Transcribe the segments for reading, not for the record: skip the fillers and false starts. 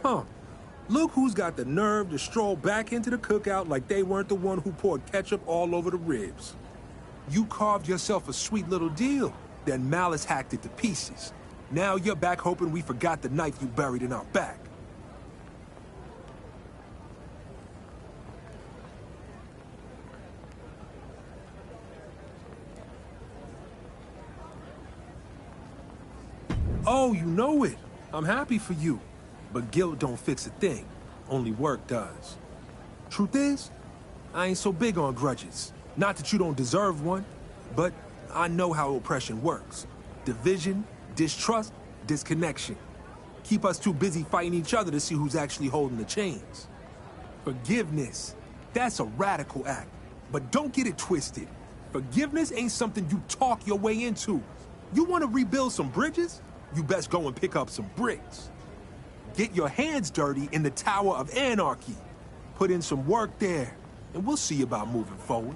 Huh. Look who's got the nerve to stroll back into the cookout like they weren't the one who poured ketchup all over the ribs. You carved yourself a sweet little deal, then Malice hacked it to pieces. Now you're back hoping we forgot the knife you buried in our back. Oh, you know it. I'm happy for you. But guilt don't fix a thing. Only work does. Truth is, I ain't so big on grudges. Not that you don't deserve one, but I know how oppression works. Division, distrust, disconnection. Keep us too busy fighting each other to see who's actually holding the chains. Forgiveness, that's a radical act. But don't get it twisted. Forgiveness ain't something you talk your way into. You want to rebuild some bridges? You best go and pick up some bricks. Get your hands dirty in the Tower of Anarchy. Put in some work there, and we'll see about moving forward.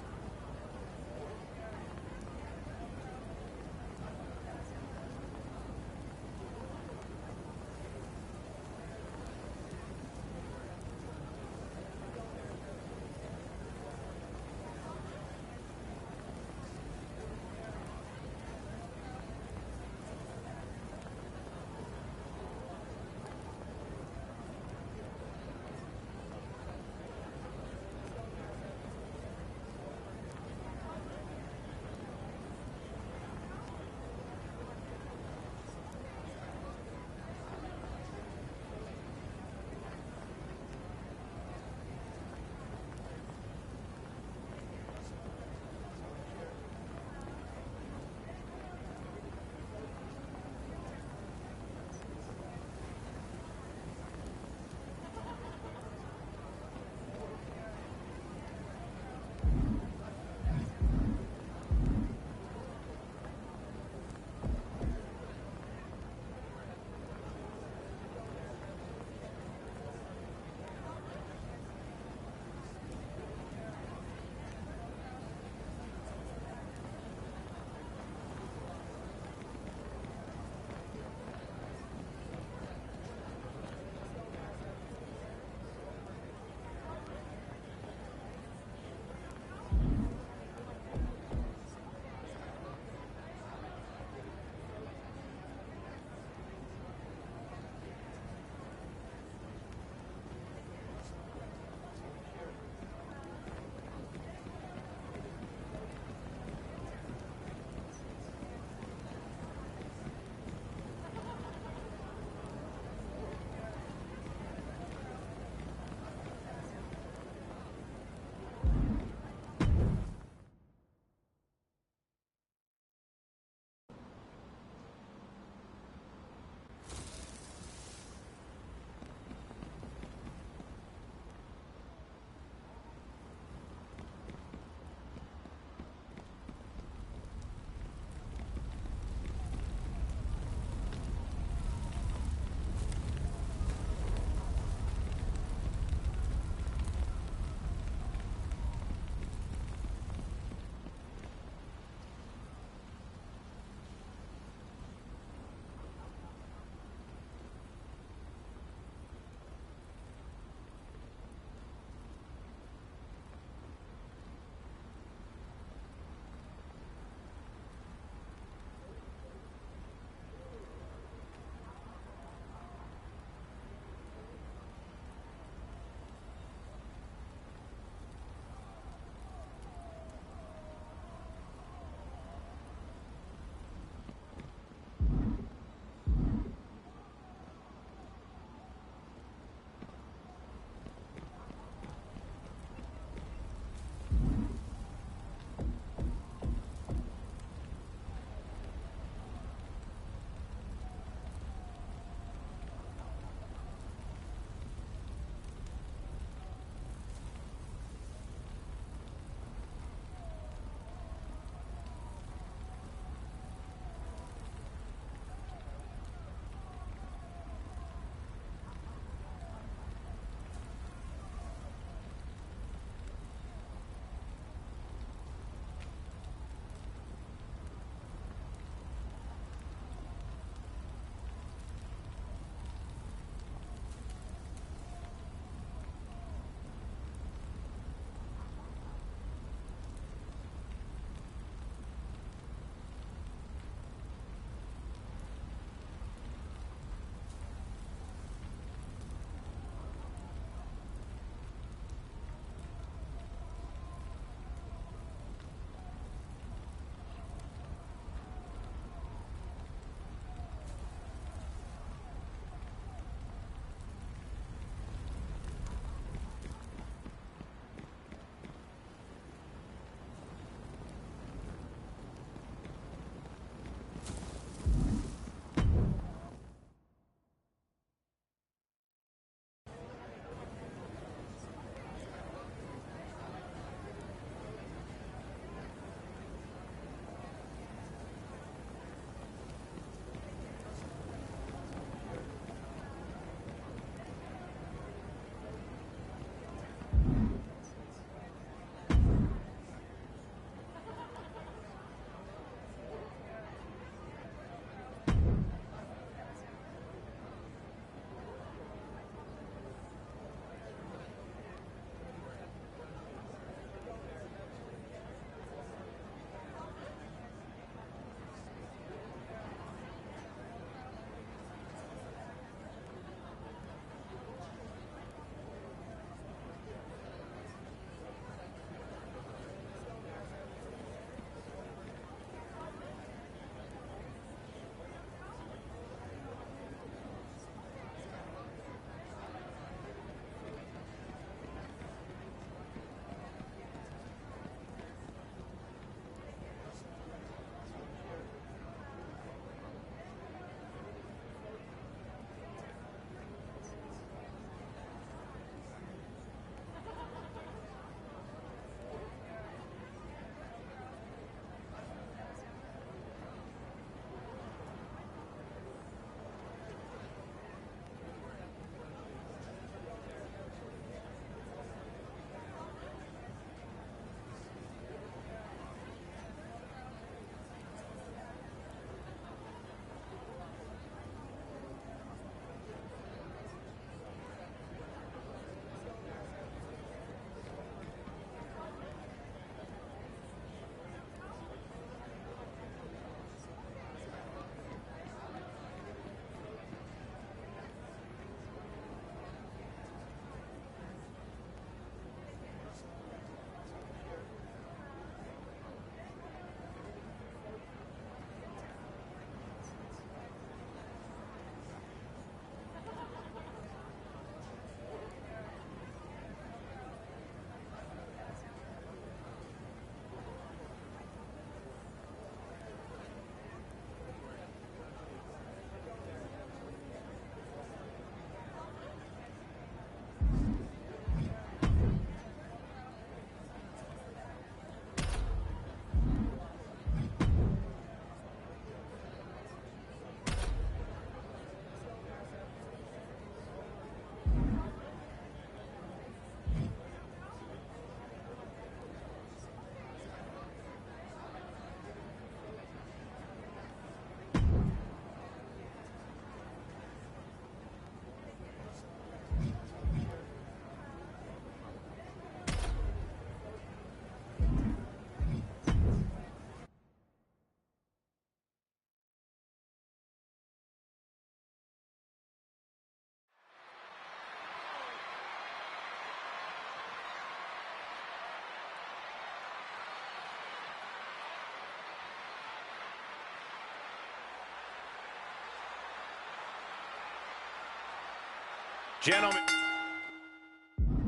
Gentlemen,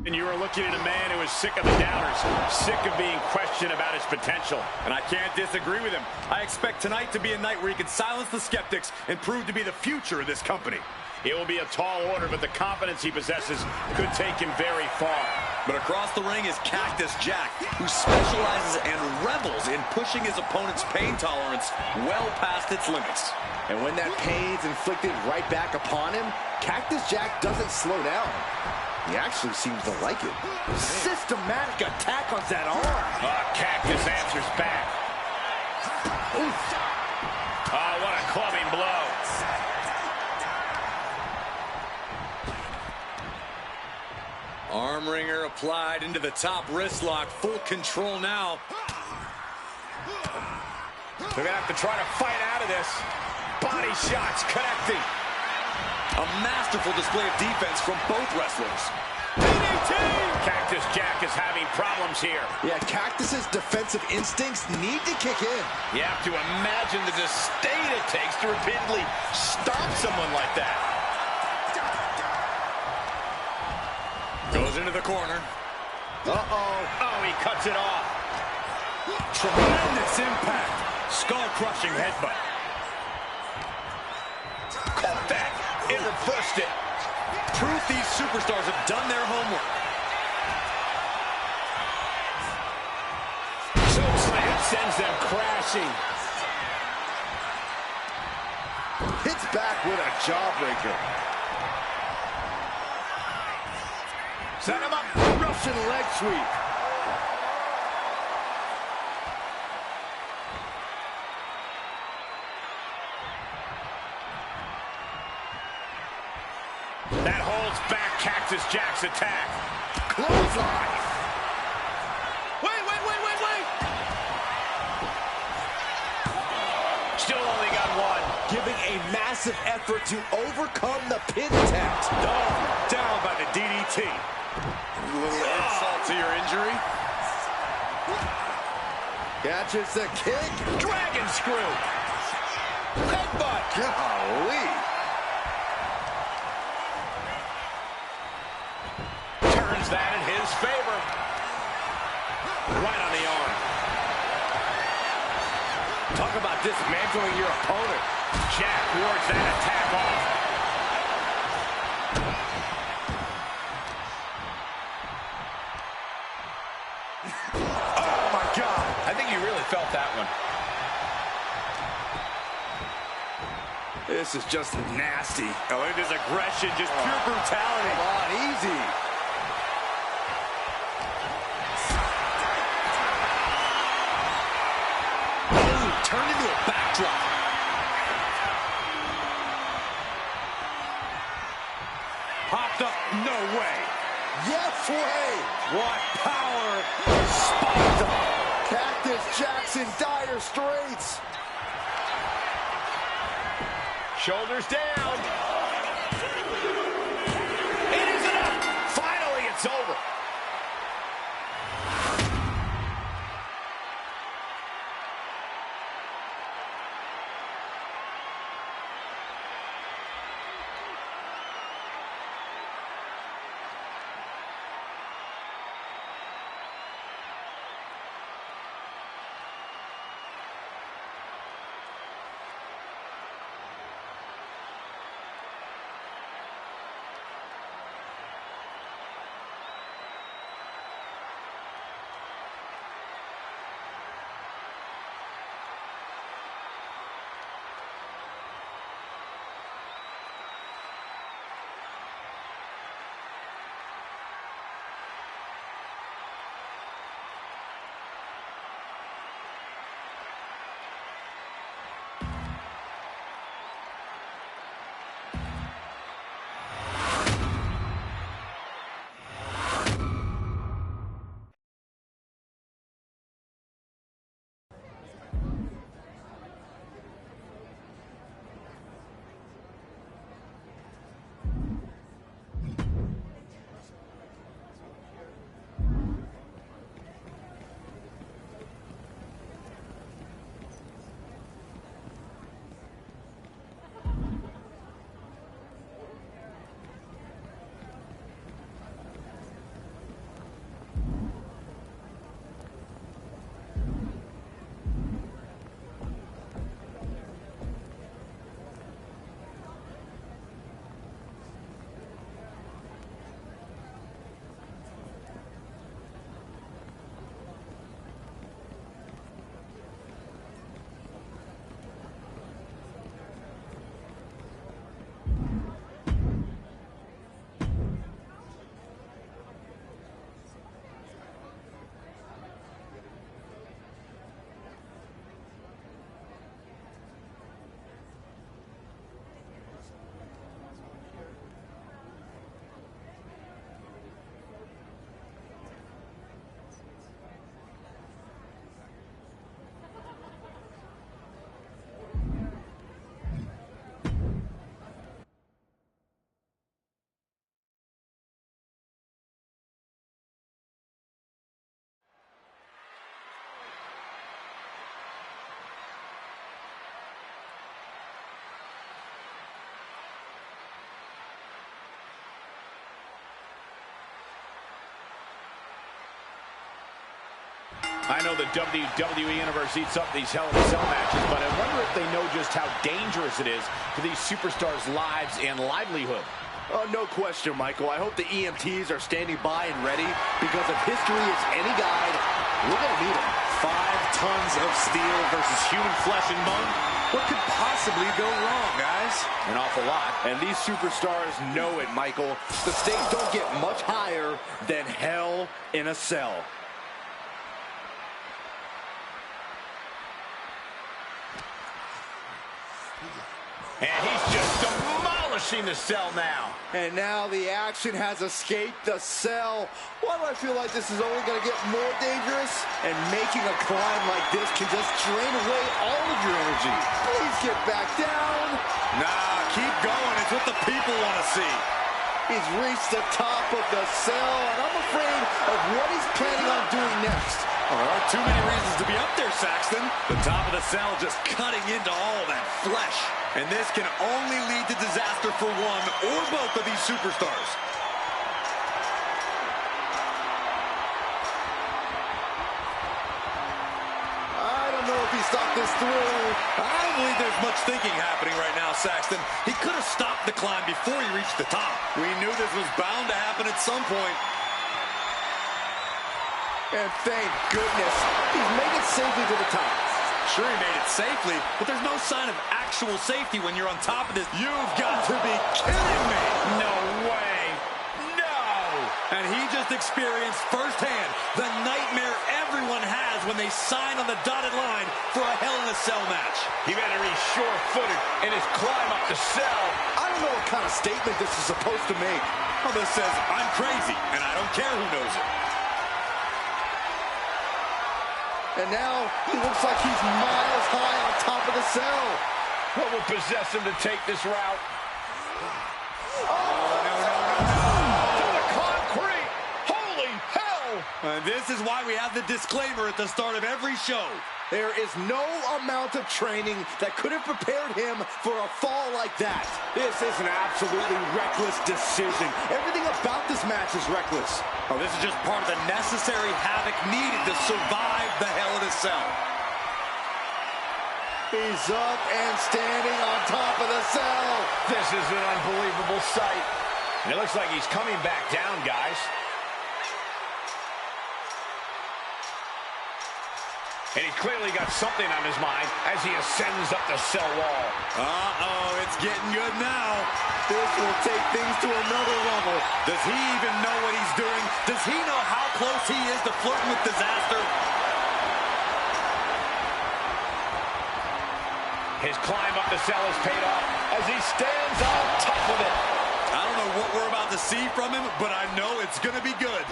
and you are looking at a man who is sick of the doubters, sick of being questioned about his potential. And I can't disagree with him. I expect tonight to be a night where he can silence the skeptics and prove to be the future of this company. It will be a tall order, but the confidence he possesses could take him very far. But across the ring is Cactus Jack, who specializes and revels in pushing his opponent's pain tolerance well past its limits. And when that pain's inflicted right back upon him, Cactus Jack doesn't slow down. He actually seems to like it. Systematic attack on that arm. Cactus answers back. Oof. Oh, what a clubbing blow. Arm wringer applied into the top wrist lock. Full control now. They're going to have to try to fight out of this. Body shots connecting. A masterful display of defense from both wrestlers. DDT! Cactus Jack is having problems here. Yeah, Cactus's defensive instincts need to kick in. You have to imagine the disdain it takes to repeatedly stop someone like that. Goes into the corner. Uh-oh. Oh, he cuts it off. Tremendous impact. Skull-crushing headbutt. Caught that. It reversed it. Proof these superstars have done their homework. Chokeslam sends them crashing. Hits back with a jawbreaker. Set him up. Russian leg sweep. That holds back Cactus Jack's attack. Clothesline. Wait. Still only got one. Giving a massive effort to overcome the pin attempt. Oh, down by the DDT. A little insult to your injury. Catches the kick. Dragon screw. Headbutt. Golly. Turns that in his favor. Right on the arm. Talk about dismantling your opponent. Jack wards that attack off. Oh, my God. I think you really felt that one. This is just nasty. Oh, look at this aggression, just pure brutality. Come on, easy. Ooh, turned into a backdrop. Popped up, no way. Yes way. What power. Spiked up. Cactus Jack's in dire straits. Shoulders down. It is enough. Finally, it's over. I know the WWE Universe eats up these Hell in a Cell matches, but I wonder if they know just how dangerous it is for these superstars' lives and livelihood. Oh, no question, Michael. I hope the EMTs are standing by and ready, because if history is any guide, we're going to need them. 5 tons of steel versus human flesh and bone. What could possibly go wrong, guys? An awful lot. And these superstars know it, Michael. The stakes don't get much higher than Hell in a Cell. And he's just demolishing the cell now. And now the action has escaped the cell. Why do I feel like this is only going to get more dangerous? And making a climb like this can just drain away all of your energy. Please get back down. Nah, keep going. It's what the people want to see. He's reached the top of the cell, and I'm afraid of what he's planning on doing next. Well, there aren't too many reasons to be up there, Saxton. The top of the cell just cutting into all that flesh. And this can only lead to disaster for one or both of these superstars. I don't know if he stopped this through. I don't believe there's much thinking happening right now, Saxton. He could have stopped the climb before he reached the top. We knew this was bound to happen at some point. And thank goodness, he's made it safely to the top. Sure, he made it safely, but there's no sign of actual safety when you're on top of this. You've got to be kidding me! No way! No! And he just experienced firsthand the nightmare everyone has when they sign on the dotted line for a Hell in a Cell match. He better be sure-footed in his climb up the cell. I don't know what kind of statement this is supposed to make. Well, this says, I'm crazy, and I don't care who knows it. And now he looks like he's miles high on top of the cell. What will possess him to take this route? To the concrete! Holy hell! And this is why we have the disclaimer at the start of every show. There is no amount of training that could have prepared him for a fall like that. This is an absolutely reckless decision. Everything about this match is reckless. Oh, this is just part of the necessary havoc needed to survive the Hell in a Cell. He's up and standing on top of the cell. This is an unbelievable sight. And it looks like he's coming back down, guys. And he's clearly got something on his mind as he ascends up the cell wall. Uh-oh, it's getting good now. This will take things to another level. Does he even know what he's doing? Does he know how close he is to flirting with disaster? His climb up the cell has paid off as he stands on top of it. I don't know what we're about to see from him, but I know it's going to be good.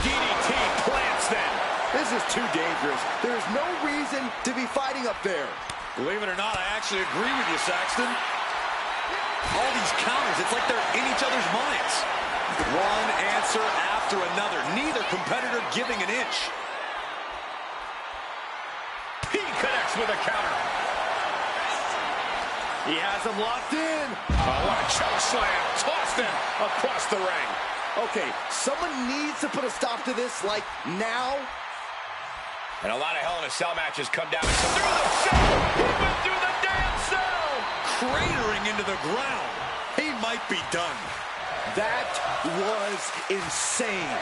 DDT plants them. This is too dangerous. There's no reason to be fighting up there. Believe it or not, I actually agree with you, Saxton. All these counters, it's like they're in each other's minds. One answer after another, neither competitor giving an inch. He connects with a counter. He has him locked in. Oh, what a choke slam. Tossed him across the ring. Okay, someone needs to put a stop to this, like, now. And a lot of Hell in a Cell matches come down through the cell. He went through the damn cell. Cratering into the ground. He might be done. That was insane.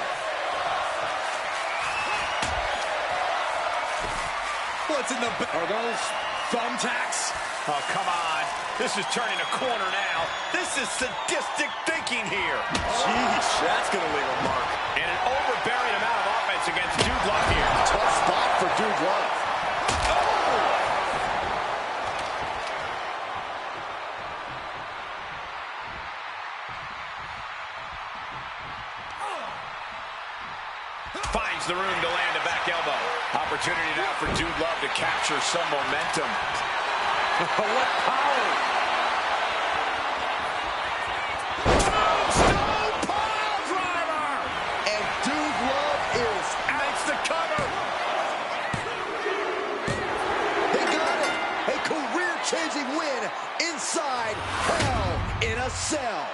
What's in the... Are those thumbtacks? Oh, come on. This is turning a corner now. This is sadistic thinking here. Jeez, that's going to leave a mark. And an overbearing amount of offense against Dude Love here. Tough spot for Dude Love. Finds the room to land a back elbow. Opportunity now for Dude Love to capture some momentum. What power! Tombstone piledriver! And Dude Love makes the cover. They got it. A career-changing win inside Hell in a Cell.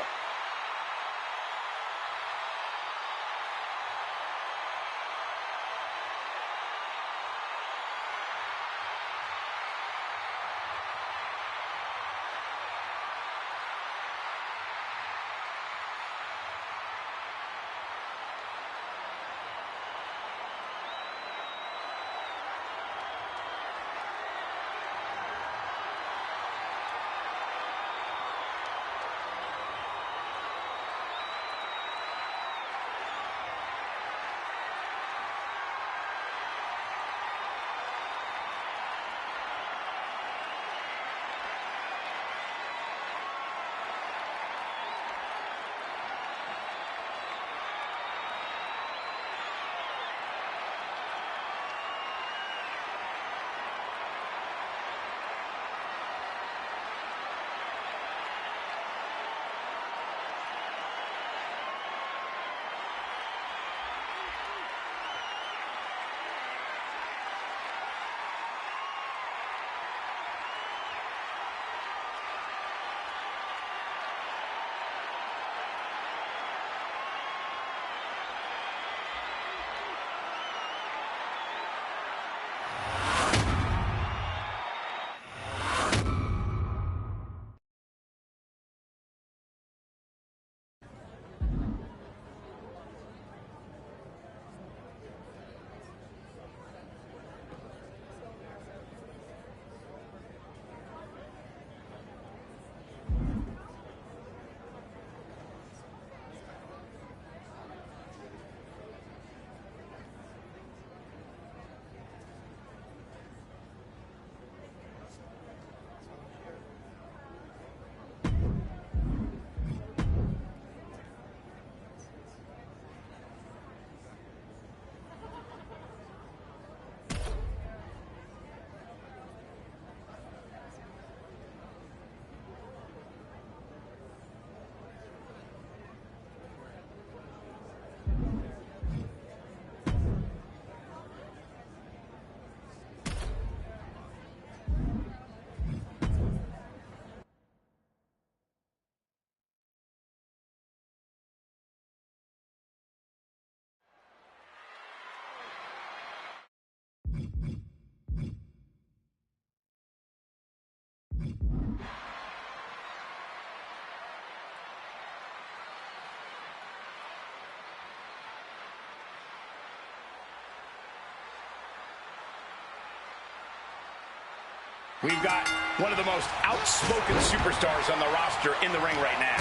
We've got one of the most outspoken superstars on the roster in the ring right now.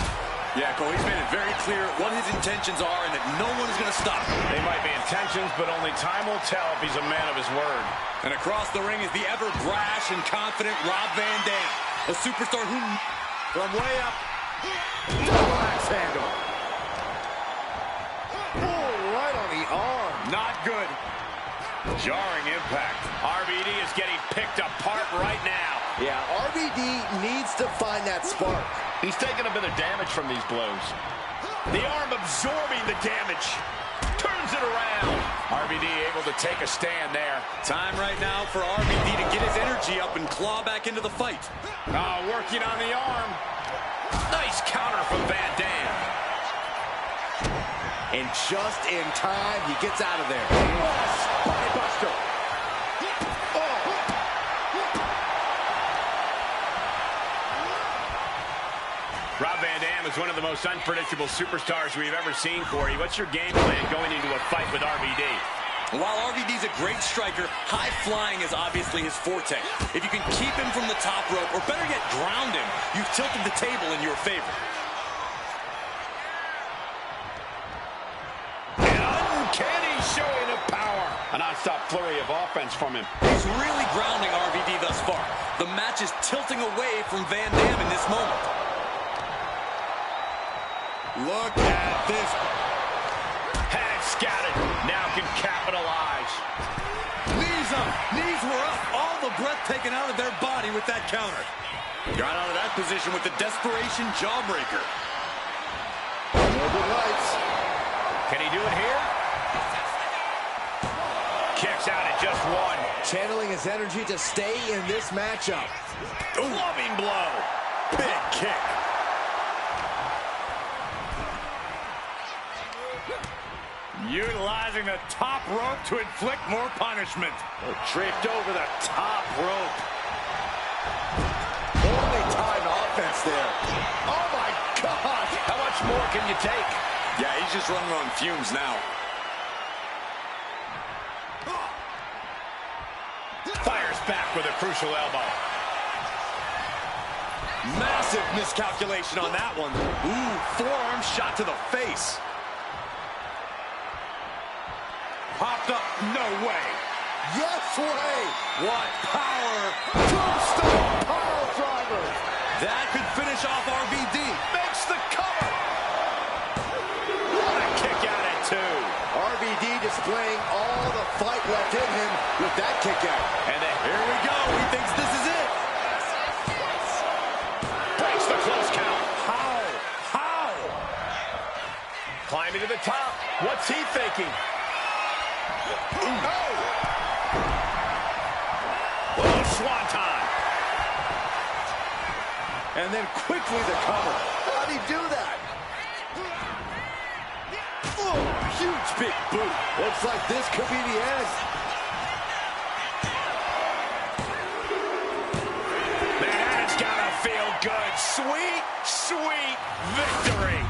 Yeah, Cole, he's made it very clear what his intentions are and that no one is going to stop him. They might be intentions, but only time will tell if he's a man of his word. And across the ring is the ever brash and confident Rob Van Dam, a superstar who... From way up. Double axe handle. Oh, right on the arm. Not good. Jarring impact. RVD is getting picked apart right now. Yeah, RVD needs to find that spark. He's taking a bit of damage from these blows. The arm absorbing the damage. Turns it around. RVD able to take a stand there. Time right now for RVD to get his energy up and claw back into the fight. Working on the arm. Nice counter from Van Dam. And just in time, he gets out of there. Oh, spine buster. Rob Van Dam is one of the most unpredictable superstars we've ever seen, Corey. What's your game plan going into a fight with RVD? While RVD's a great striker, high flying is obviously his forte. If you can keep him from the top rope, or better yet, ground him, you've tilted the table in your favor. An uncanny showing of power. A non-stop flurry of offense from him. He's really grounding RVD thus far. The match is tilting away from Van Dam in this moment. Look at this. Had it scouted. Now can capitalize. Knees up. Knees were up. All the breath taken out of their body with that counter. Got out of that position with the desperation jawbreaker. Northern Lights. Can he do it here? Kicks out at just one. Channeling his energy to stay in this matchup. Loving blow. Big kick. Utilizing the top rope to inflict more punishment. Oh, draped over the top rope. Only time offense there. Oh, my God. How much more can you take? Yeah, he's just running on fumes now. Fires back with a crucial elbow. Massive miscalculation on that one. Ooh, forearm shot to the face. Popped up, no way. Yes way. What power. Tombstone pile driver. That could finish off RVD. Makes the cover. What a kick out at two. RVD displaying all the fight left in him with that kick out. And then Here we go. He thinks this is it. breaks the close count. How? Climbing to the top. What's he thinking? Oh, swanton. And then quickly the cover. How'd he do that? Oh, huge big boot. Looks like this could be the end. Man, it's gotta feel good. Sweet, sweet victory.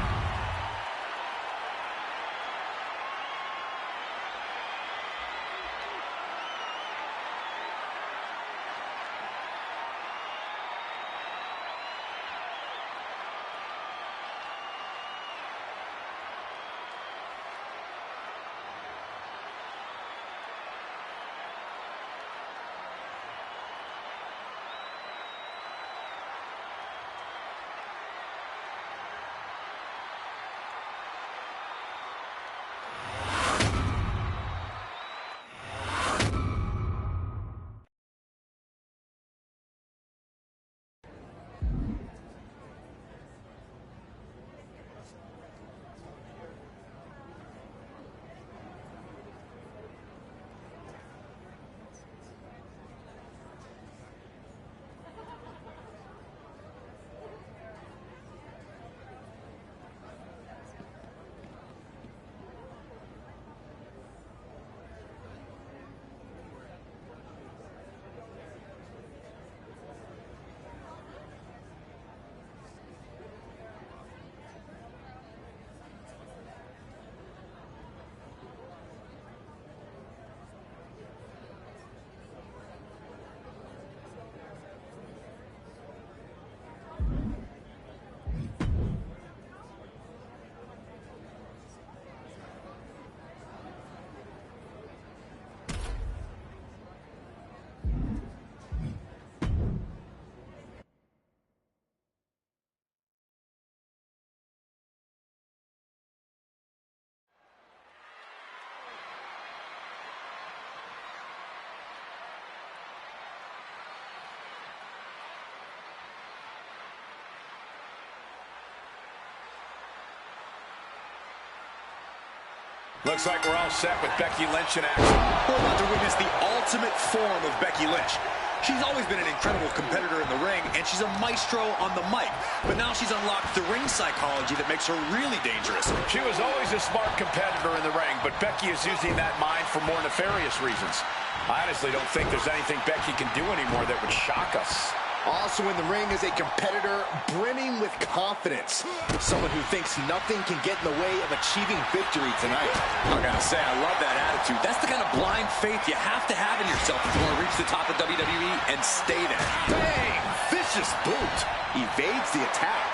Looks like we're all set with Becky Lynch in action. We're about to witness the ultimate form of Becky Lynch. She's always been an incredible competitor in the ring, and she's a maestro on the mic. But now she's unlocked the ring psychology that makes her really dangerous. She was always a smart competitor in the ring, but Becky is using that mind for more nefarious reasons. I honestly don't think there's anything Becky can do anymore that would shock us. Also in the ring is a competitor brimming with confidence. Someone who thinks nothing can get in the way of achieving victory tonight. I gotta say, I love that attitude. That's the kind of blind faith you have to have in yourself if you want to reach the top of WWE and stay there. Bang! Vicious boot. Evades the attack.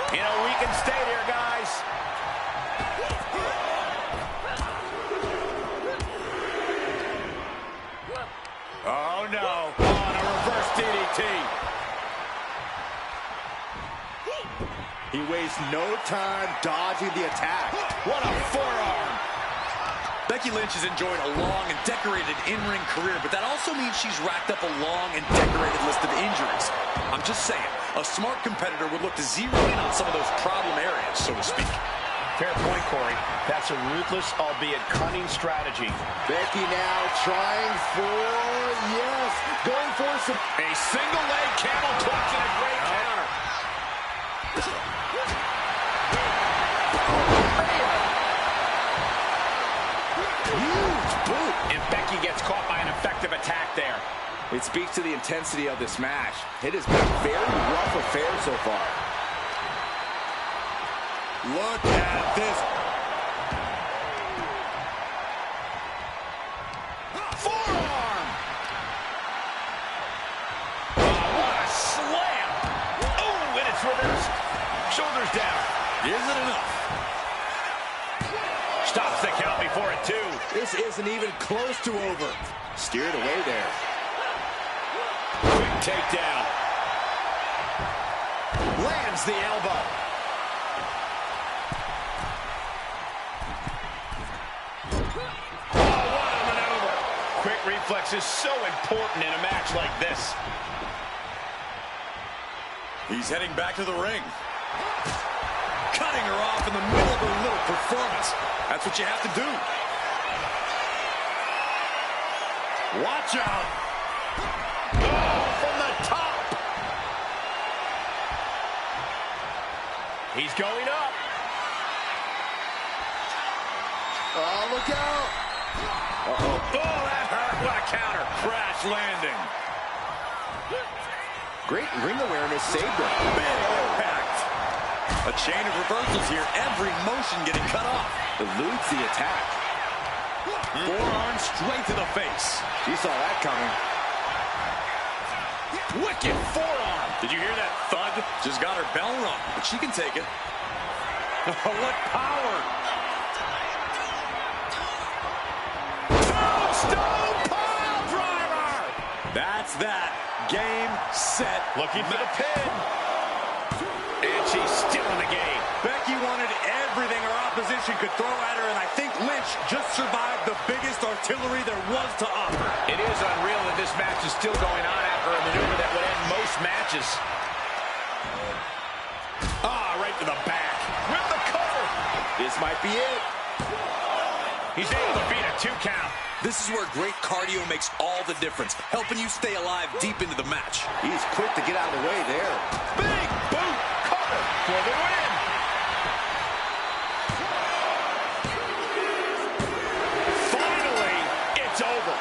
You know, we can stay there, guys. Oh, no. On a reverse DDT. He wastes no time dodging the attack. What a forearm. Becky Lynch has enjoyed a long and decorated in-ring career, but that also means she's racked up a long and decorated list of injuries. I'm just saying, a smart competitor would look to zero in on some of those problem areas, so to speak. Fair point, Corey. That's a ruthless, albeit cunning strategy. Becky now trying for, yes, going for some. A single leg camel clutch and a great counter. Huge boot. And Becky gets caught by an effective attack there. It speaks to the intensity of this match. It has been a very rough affair so far. Look at this. Forearm! Oh, what a slam! Oh, and it's reversed. Shoulders down. Isn't enough. Stops the count before it, too. This isn't even close to over. Steered away there. Quick takedown. Lands the elbow. Reflex is so important in a match like this. He's heading back to the ring. Cutting her off in the middle of her little performance. That's what you have to do. Watch out. Oh, from the top. He's going up. Oh, look out. Uh-oh. Oh, that hurt. What a counter. Crash landing. Great ring awareness saved her. Big impact. A chain of reversals here. Every motion getting cut off. Eludes the attack. Forearm straight to the face. She saw that coming. Wicked forearm. Did you hear that thud? Just got her bell rung, but she can take it. What power. Stone pile driver. That's that. Game, set, looking for the pin. And she's still in the game. Becky wanted everything her opposition could throw at her, and I think Lynch just survived the biggest artillery there was to offer. It is unreal that this match is still going on after a maneuver that would end most matches. Ah, right to the back. With the cover. This might be it. He's able to beat a 2 count. This is where great cardio makes all the difference, helping you stay alive deep into the match. He's quick to get out of the way there. Big boot cover for the win. Finally, it's over.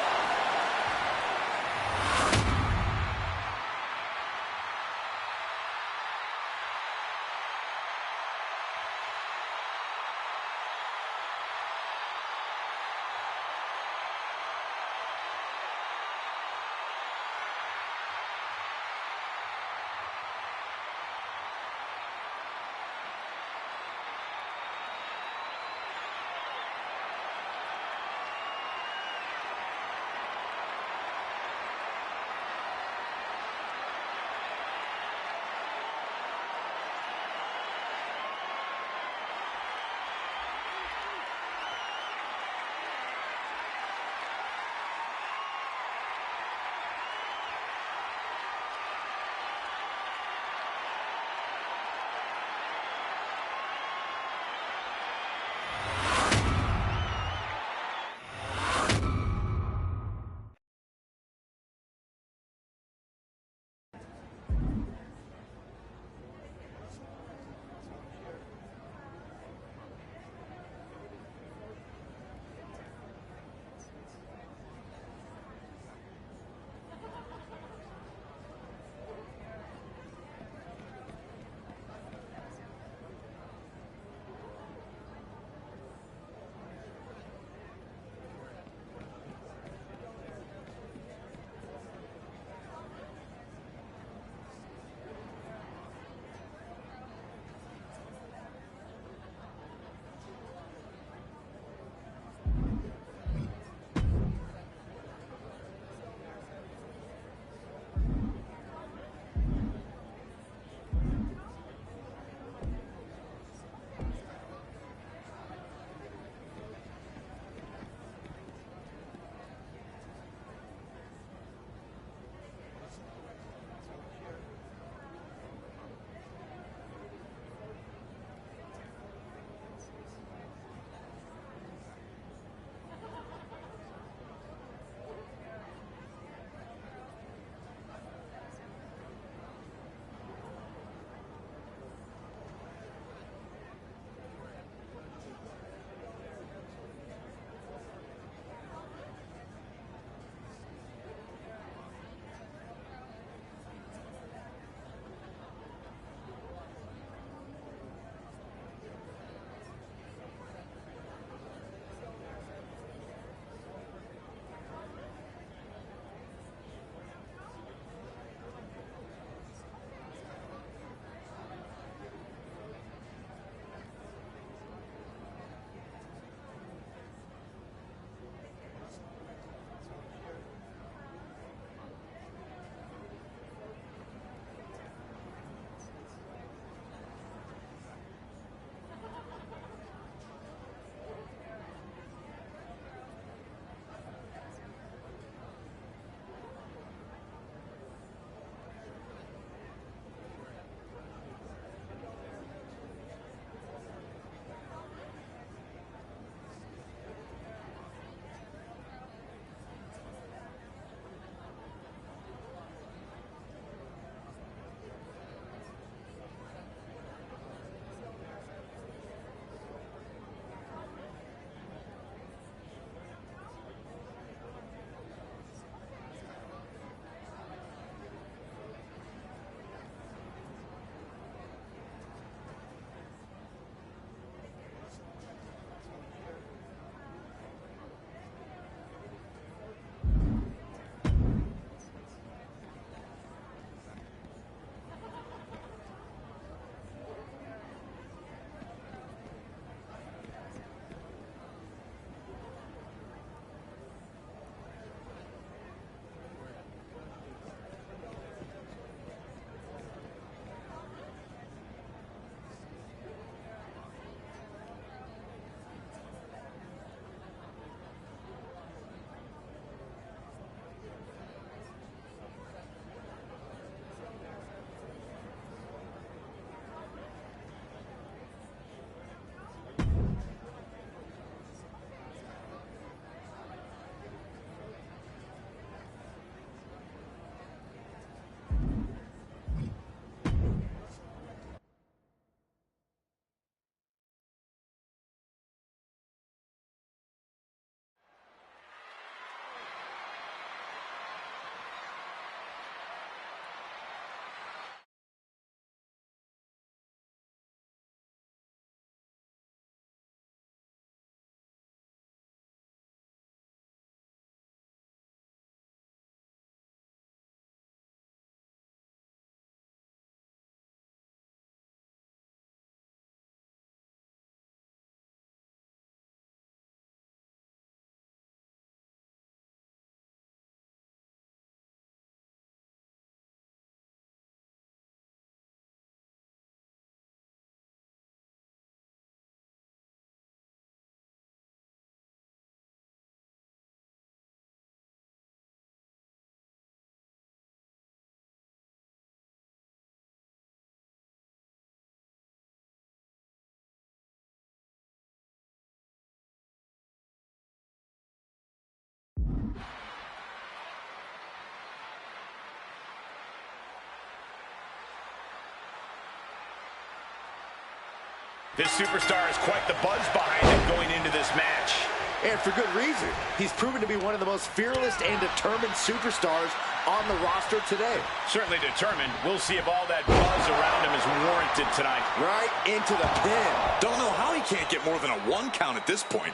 This superstar has quite the buzz behind him going into this match. And for good reason. He's proven to be one of the most fearless and determined superstars on the roster today. Certainly determined. We'll see if all that buzz around him is warranted tonight. Right into the pin. Don't know how he can't get more than a 1 count at this point.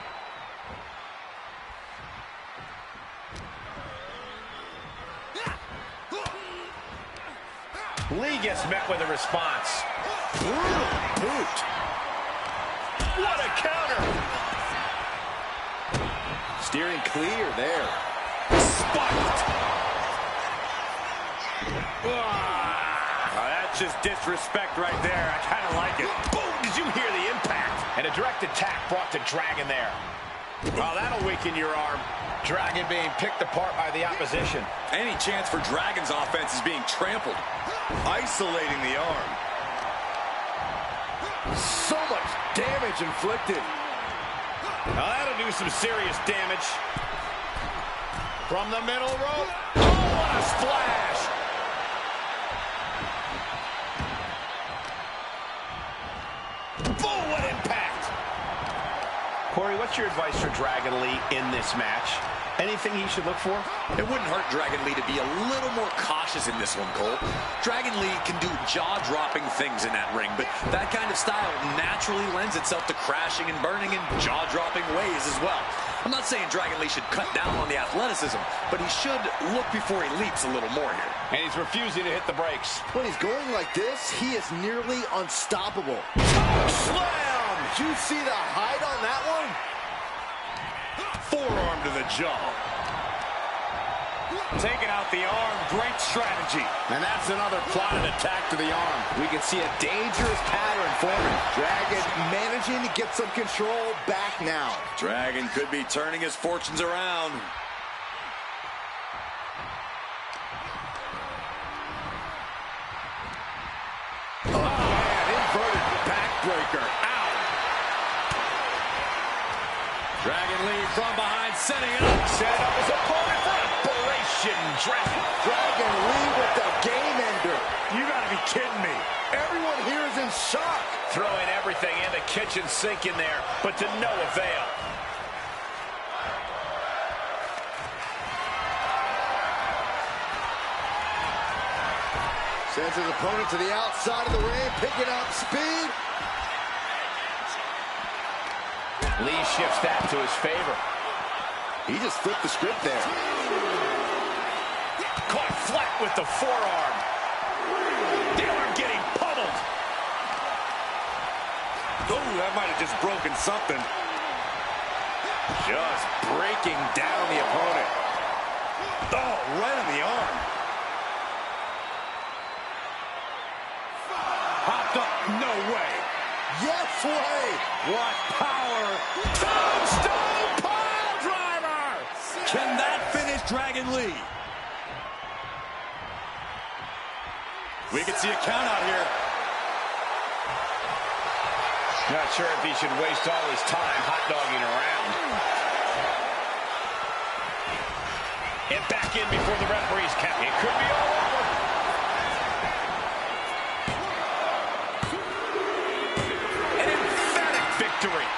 Lee gets met with a response. Brutal boot. What a counter! Steering clear there. Spiked! That's just disrespect right there. I kind of like it. Boom! Did you hear the impact? And a direct attack brought to Dragon there. Oh, that'll weaken your arm. Dragon being picked apart by the opposition. Any chance for Dragon's offense is being trampled. Isolating the arm. So much damage inflicted. Now that'll do some serious damage. From the middle rope. Oh, what a splash! Boom, what impact! Corey, what's your advice for Dragon Lee in this match? Anything he should look for? It wouldn't hurt Dragon Lee to be a little more cautious in this one, Cole. Dragon Lee can do jaw-dropping things in that ring, but that kind of style naturally lends itself to crashing and burning in jaw-dropping ways as well. I'm not saying Dragon Lee should cut down on the athleticism, but he should look before he leaps a little more here. And he's refusing to hit the brakes. When he's going like this, he is nearly unstoppable. Slam! Did you see the height on that one? Forearm to the jaw. Taking out the arm, great strategy. And that's another plotted attack to the arm. We can see a dangerous pattern forming. Dragon managing to get some control back now. Dragon could be turning his fortunes around. Oh, man, inverted backbreaker. Ow! Dragon Lee from behind, setting up. Set up his opponent for operation. Dragon Lee with the game ender. You gotta be kidding me. Everyone here is in shock. Throwing everything in the kitchen sink in there, but to no avail. Sends his opponent to the outside of the ring, picking up speed. Lee shifts that to his favor. He just flipped the script there. Caught flat with the forearm. The arm getting pummeled. Oh, that might have just broken something. Just breaking down the opponent. Oh, right on the arm. Hopped up, no way. Yes way. What power. Tombstone pile driver. Can that finish Dragon Lee? We can see a count out here. Not sure if he should waste all his time hot-dogging around. And back in before the referee's count. It could be all over. An emphatic victory.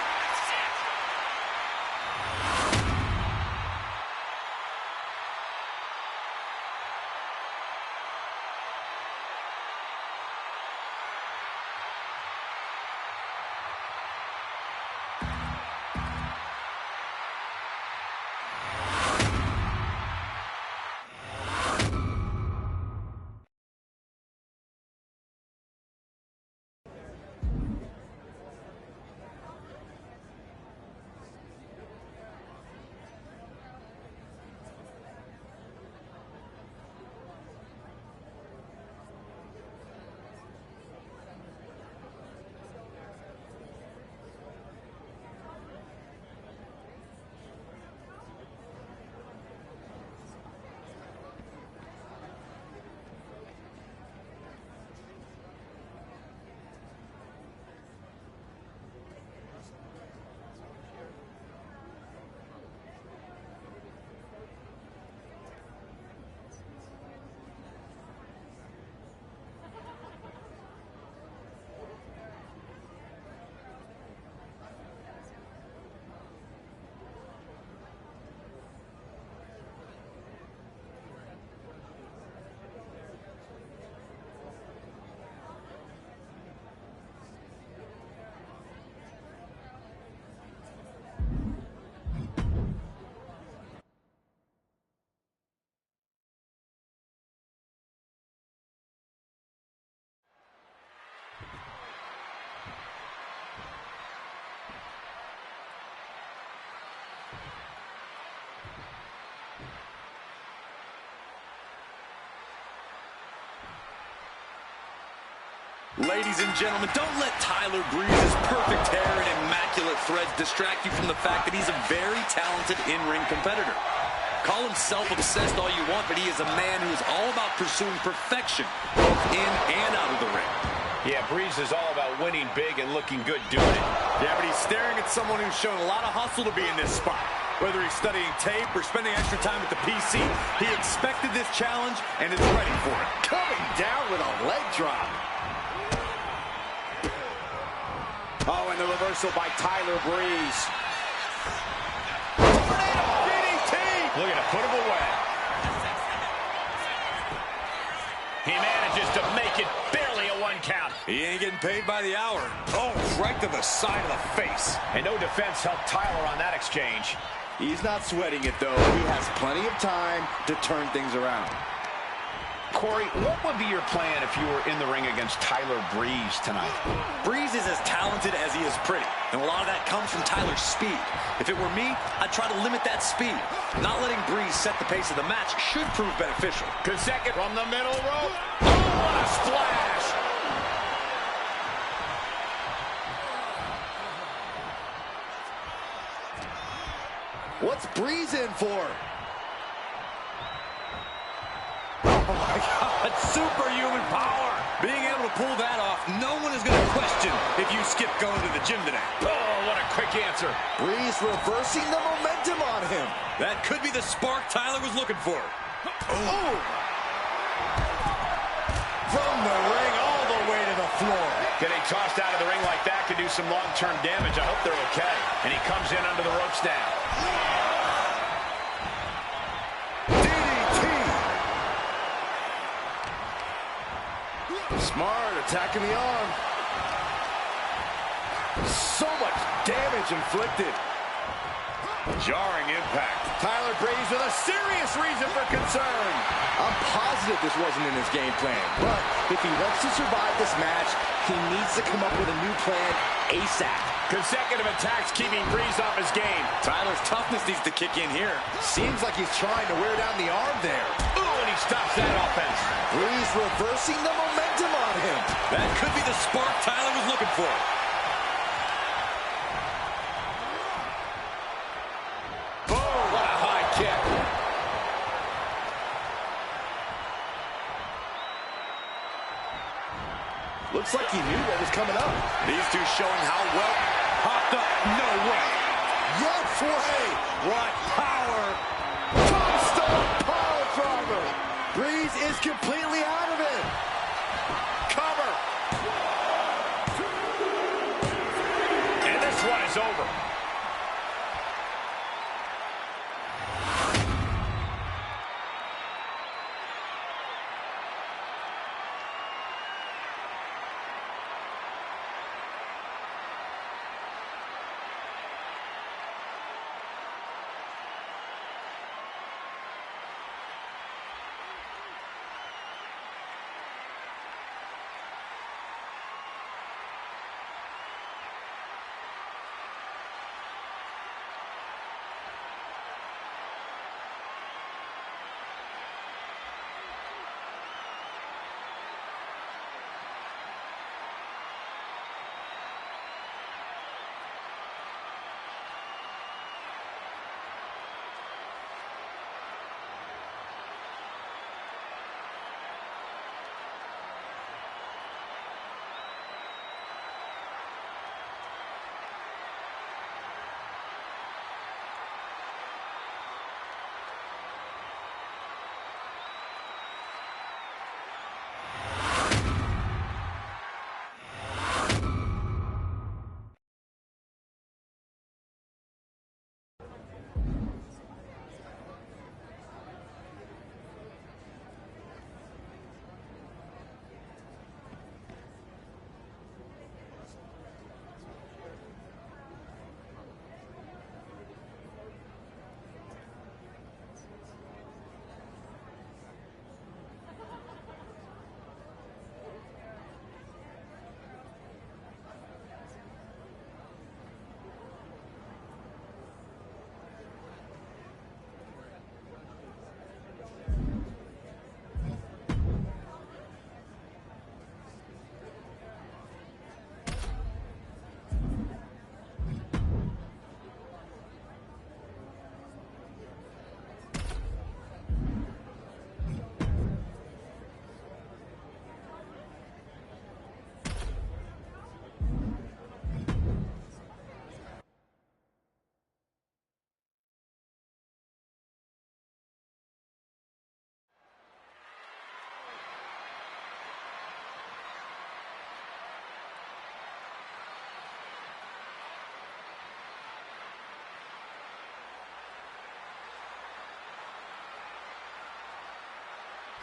Ladies and gentlemen, don't let Tyler Breeze's perfect hair and immaculate threads distract you from the fact that he's a very talented in-ring competitor. Call him self-obsessed all you want, but he is a man who is all about pursuing perfection, both in and out of the ring. Yeah, Breeze is all about winning big and looking good doing it. Yeah, but he's staring at someone who's shown a lot of hustle to be in this spot. Whether he's studying tape or spending extra time at the PC, he expected this challenge and is ready for it. Coming down with a leg drop. Oh, and the reversal by Tyler Breeze. Tornado DDT! Looking to put him away. He manages to make it barely a 1 count. He ain't getting paid by the hour. Oh, right to the side of the face. And no defense helped Tyler on that exchange. He's not sweating it, though. He has plenty of time to turn things around. Corey, what would be your plan if you were in the ring against Tyler Breeze tonight? Breeze is as talented as he is pretty, and a lot of that comes from Tyler's speed. If it were me, I'd try to limit that speed. Not letting Breeze set the pace of the match should prove beneficial. Good second from the middle rope. Oh, what a splash! What's Breeze in for? Oh my God, superhuman power. Being able to pull that off, no one is going to question if you skip going to the gym today. Oh, what a quick answer. Breeze reversing the momentum on him. That could be the spark Tyler was looking for. Oh. From the ring all the way to the floor. Getting tossed out of the ring like that could do some long-term damage. I hope they're okay. And he comes in under the ropes now. Smart, attacking the arm. So much damage inflicted. Jarring impact. Tyler Breeze with a serious reason for concern. I'm positive this wasn't in his game plan, but if he wants to survive this match, he needs to come up with a new plan ASAP. Consecutive attacks keeping Breeze off his game. Tyler's toughness needs to kick in here. Seems like he's trying to wear down the arm there. Ooh, and he stops that offense. Breeze reversing the momentum on him. That could be the spark Tyler was looking for. Boom, what a high kick. Looks like he knew what was coming up. These two showing how well popped up. No way. Yes way. What power. Tombstone power driver. Breeze is completely out of it. Cover. And this one is over.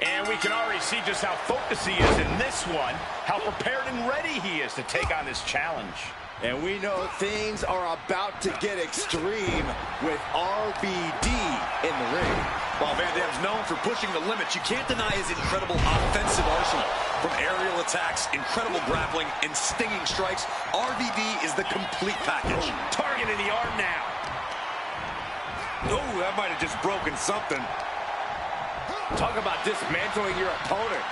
And we can already see just how focused he is in this one, how prepared and ready he is to take on this challenge. And we know things are about to get extreme with RVD in the ring. While Van Dam's known for pushing the limits, you can't deny his incredible offensive arsenal. From aerial attacks, incredible grappling, and stinging strikes, RVD is the complete package. Targeting the arm now. Oh, that might have just broken something. Talk about dismantling your opponent.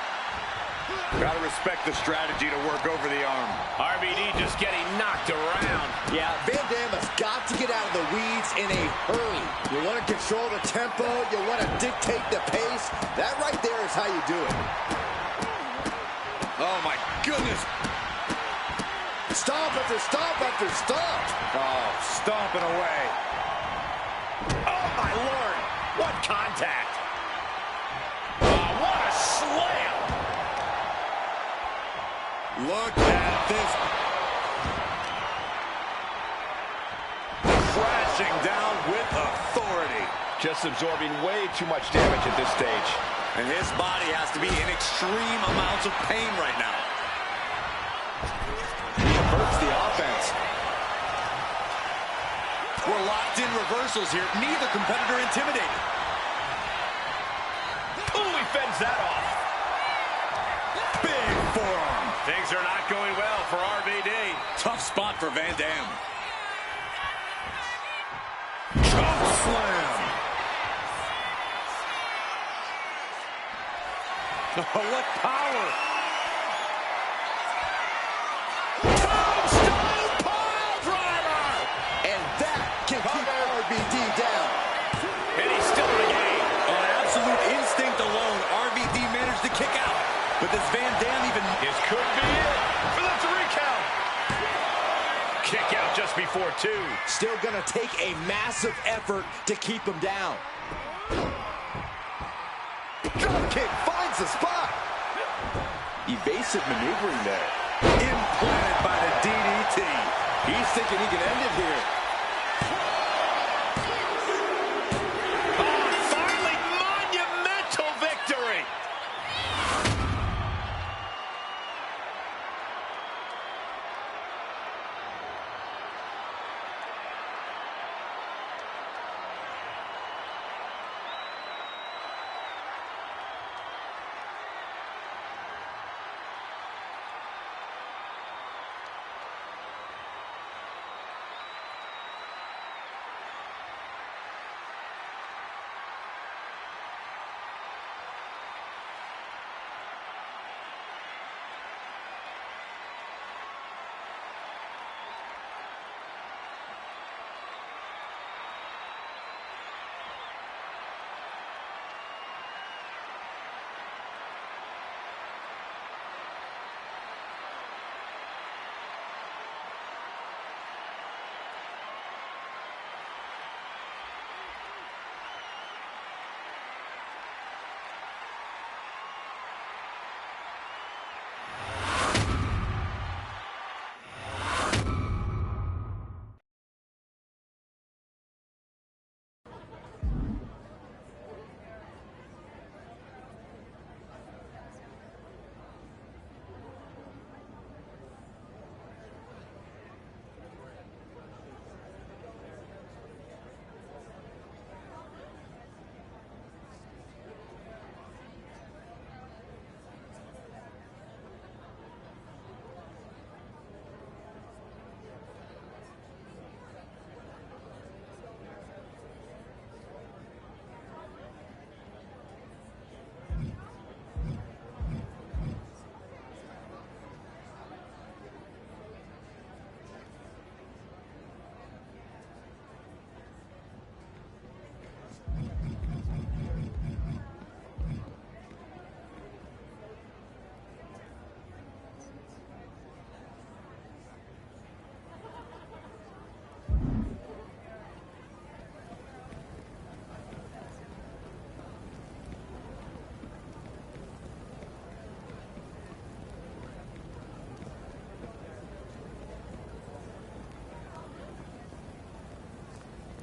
Gotta respect the strategy to work over the arm. RVD just getting knocked around. Yeah, Van Dam has got to get out of the weeds in a hurry. You want to control the tempo, you want to dictate the pace. That right there is how you do it. Oh, my goodness. Stomp after stomp after stomp. Oh, stomping away. Oh, my Lord. What contact. What a slam. Look at this. Crashing down with authority. Just absorbing way too much damage at this stage. And his body has to be in extreme amounts of pain right now. He averts the offense. We're locked in reversals here. Neither competitor intimidated. Ooh, he fends that off. Big forearm. Things are not going well for RVD. Tough spot for Van Dam. Choke slam. What power. Tombstone pile driver. And that can keep RVD down. And he's still in the game. On absolute instinct alone, RVD managed to kick out. But does Van Dam even... This could be it for the 3 count. Kick out just before 2. Still gonna take a massive effort to keep him down. Drop kick finds the spot. Evasive maneuvering there. Implanted by the DDT. He's thinking he can end it here. Finally, monumental victory.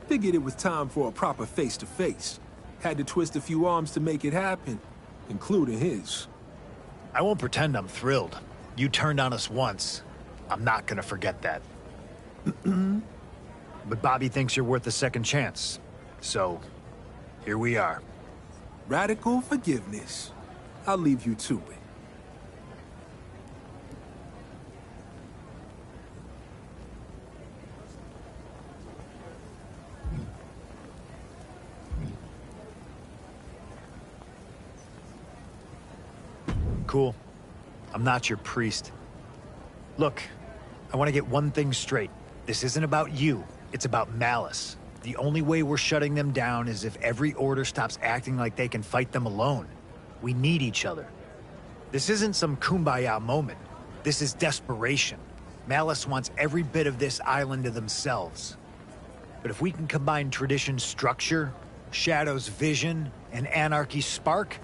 Figured it was time for a proper face-to-face. Had to twist a few arms to make it happen. including his. I won't pretend I'm thrilled. You turned on us once. I'm not gonna forget that. But Bobby thinks you're worth a second chance. So, here we are. Radical forgiveness. I'll leave you to it. Cool. I'm not your priest. Look, I want to get one thing straight. This isn't about you. It's about Malice. The only way we're shutting them down is if every order stops acting like they can fight them alone. We need each other. This isn't some kumbaya moment. This is desperation. Malice wants every bit of this island to themselves. But if we can combine Tradition's structure, Shadow's vision, and Anarchy's spark,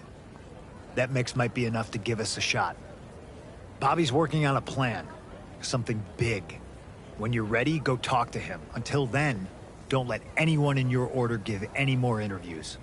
that mix might be enough to give us a shot. Bobby's working on a plan. Something big. When you're ready, go talk to him. Until then, don't let anyone in your order give any more interviews.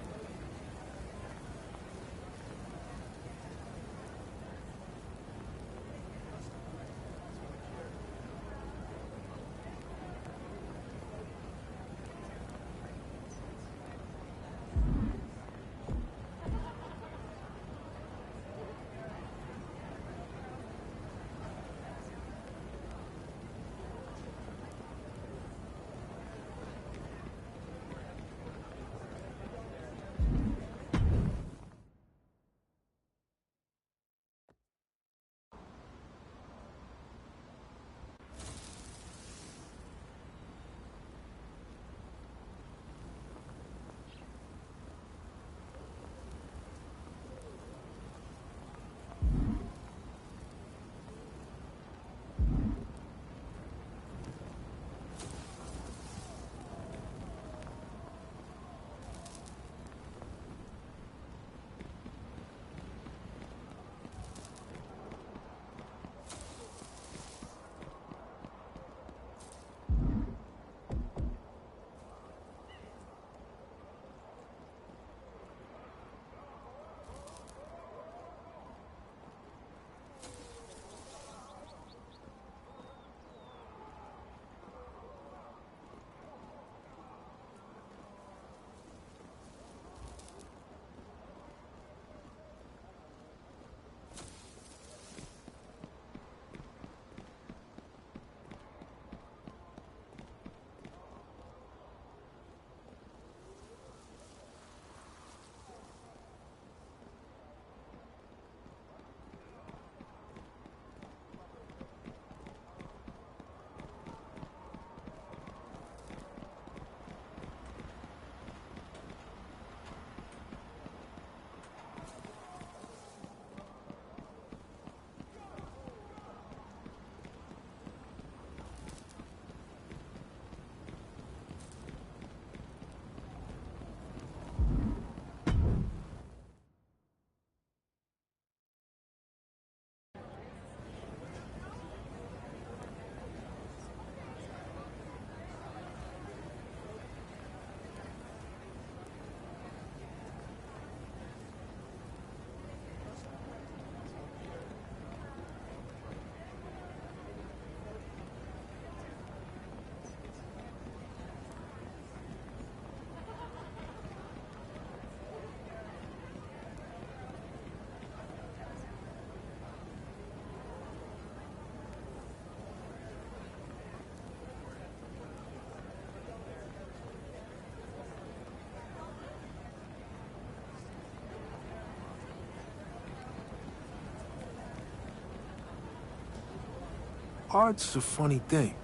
Art's a funny thing.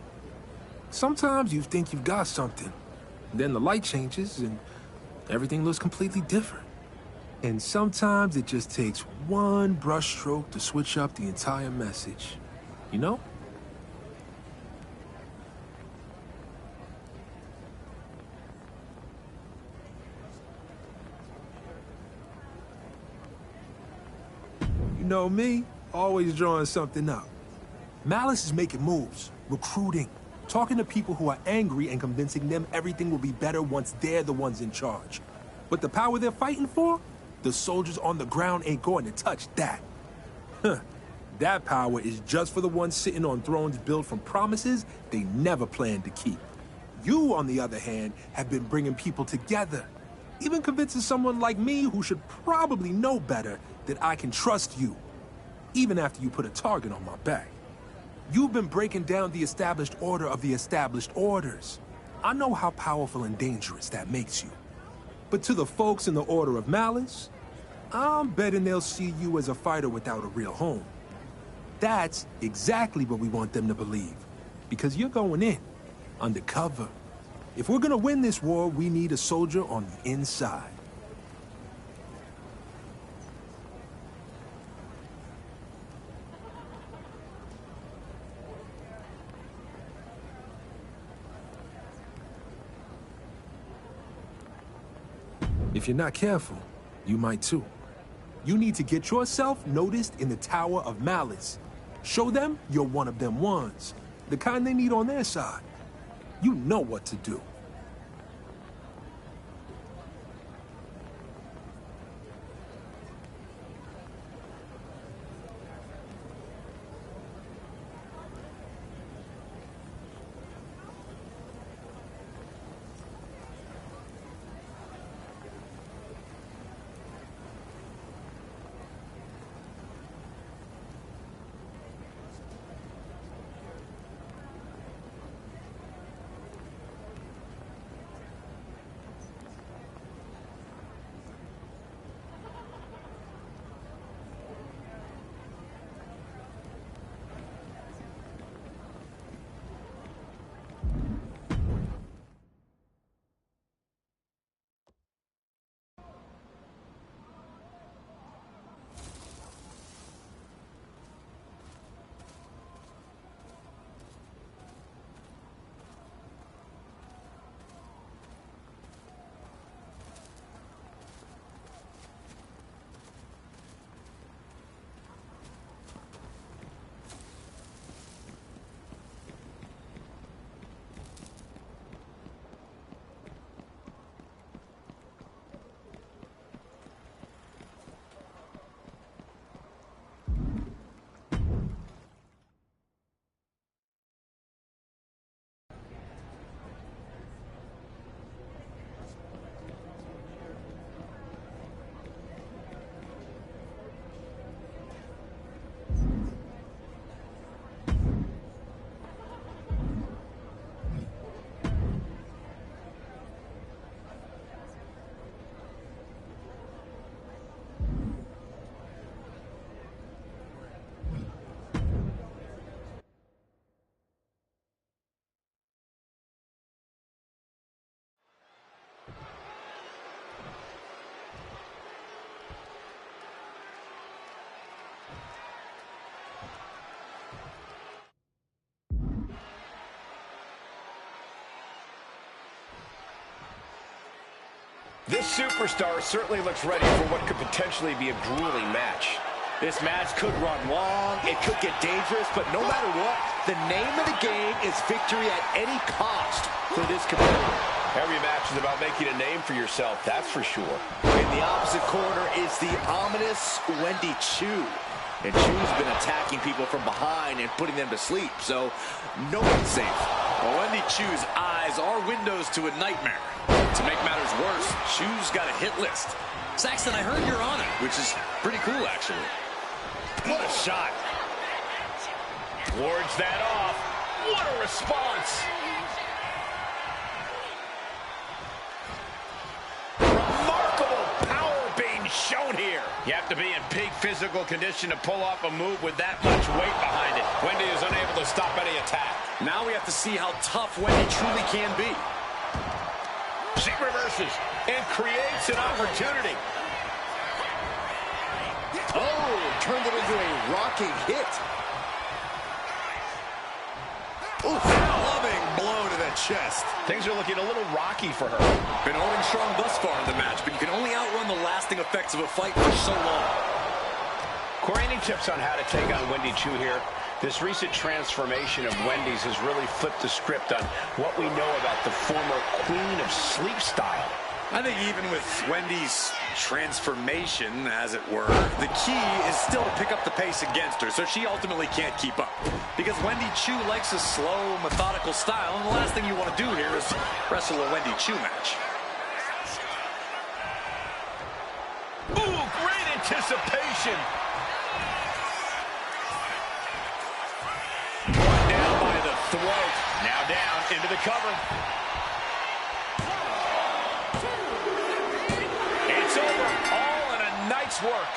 Sometimes you think you've got something, then the light changes and everything looks completely different. And sometimes it just takes one brushstroke to switch up the entire message. You know? You know me, always drawing something up. Malice is making moves, recruiting, talking to people who are angry and convincing them everything will be better once they're the ones in charge. But the power they're fighting for? The soldiers on the ground ain't going to touch that. Huh. That power is just for the ones sitting on thrones built from promises they never planned to keep. You, on the other hand, have been bringing people together. Even convincing someone like me, who should probably know better, that I can trust you. Even after you put a target on my back. You've been breaking down the established order of the established orders. I know how powerful and dangerous that makes you. But to the folks in the Order of Malice, I'm betting they'll see you as a fighter without a real home. That's exactly what we want them to believe. Because you're going in, undercover. If we're gonna win this war, we need a soldier on the inside. If you're not careful, you might too. You need to get yourself noticed in the Tower of Malice. Show them you're one of them ones, the kind they need on their side. You know what to do. This superstar certainly looks ready for what could potentially be a grueling match. This match could run long, it could get dangerous, but no matter what, the name of the game is victory at any cost for this competitor. Every match is about making a name for yourself, that's for sure. In the opposite corner is the ominous Wendy Choo. And Choo's been attacking people from behind and putting them to sleep, so no one's safe. Well, Wendy Choo's eyes are windows to a nightmare. To make matters worse, Choo's got a hit list. Saxton, I heard you're on it, which is pretty cool, actually. What a shot. Wards that off. What a response. Remarkable power being shown here. You have to be in peak physical condition to pull off a move with that much weight behind it. Wendy is unable to stop any attack. Now we have to see how tough Wendy truly can be. She reverses and creates an opportunity. Oh, turned it into a rocking hit. Oof, loving blow to the chest. Things are looking a little rocky for her. Been holding strong thus far in the match, but you can only outrun the lasting effects of a fight for so long. Corey, any tips on how to take on Wendy Choo here? This recent transformation of Wendy's has really flipped the script on what we know about the former Queen of Sleep style. I think even with Wendy's transformation, as it were. The key is still to pick up the pace against her, so she ultimately can't keep up. Because Wendy Choo likes a slow, methodical style, and the last thing you want to do here is wrestle a Wendy Choo match. Ooh, great anticipation. Brought down by the throat. Now down into the cover. It's over. All in a night's work.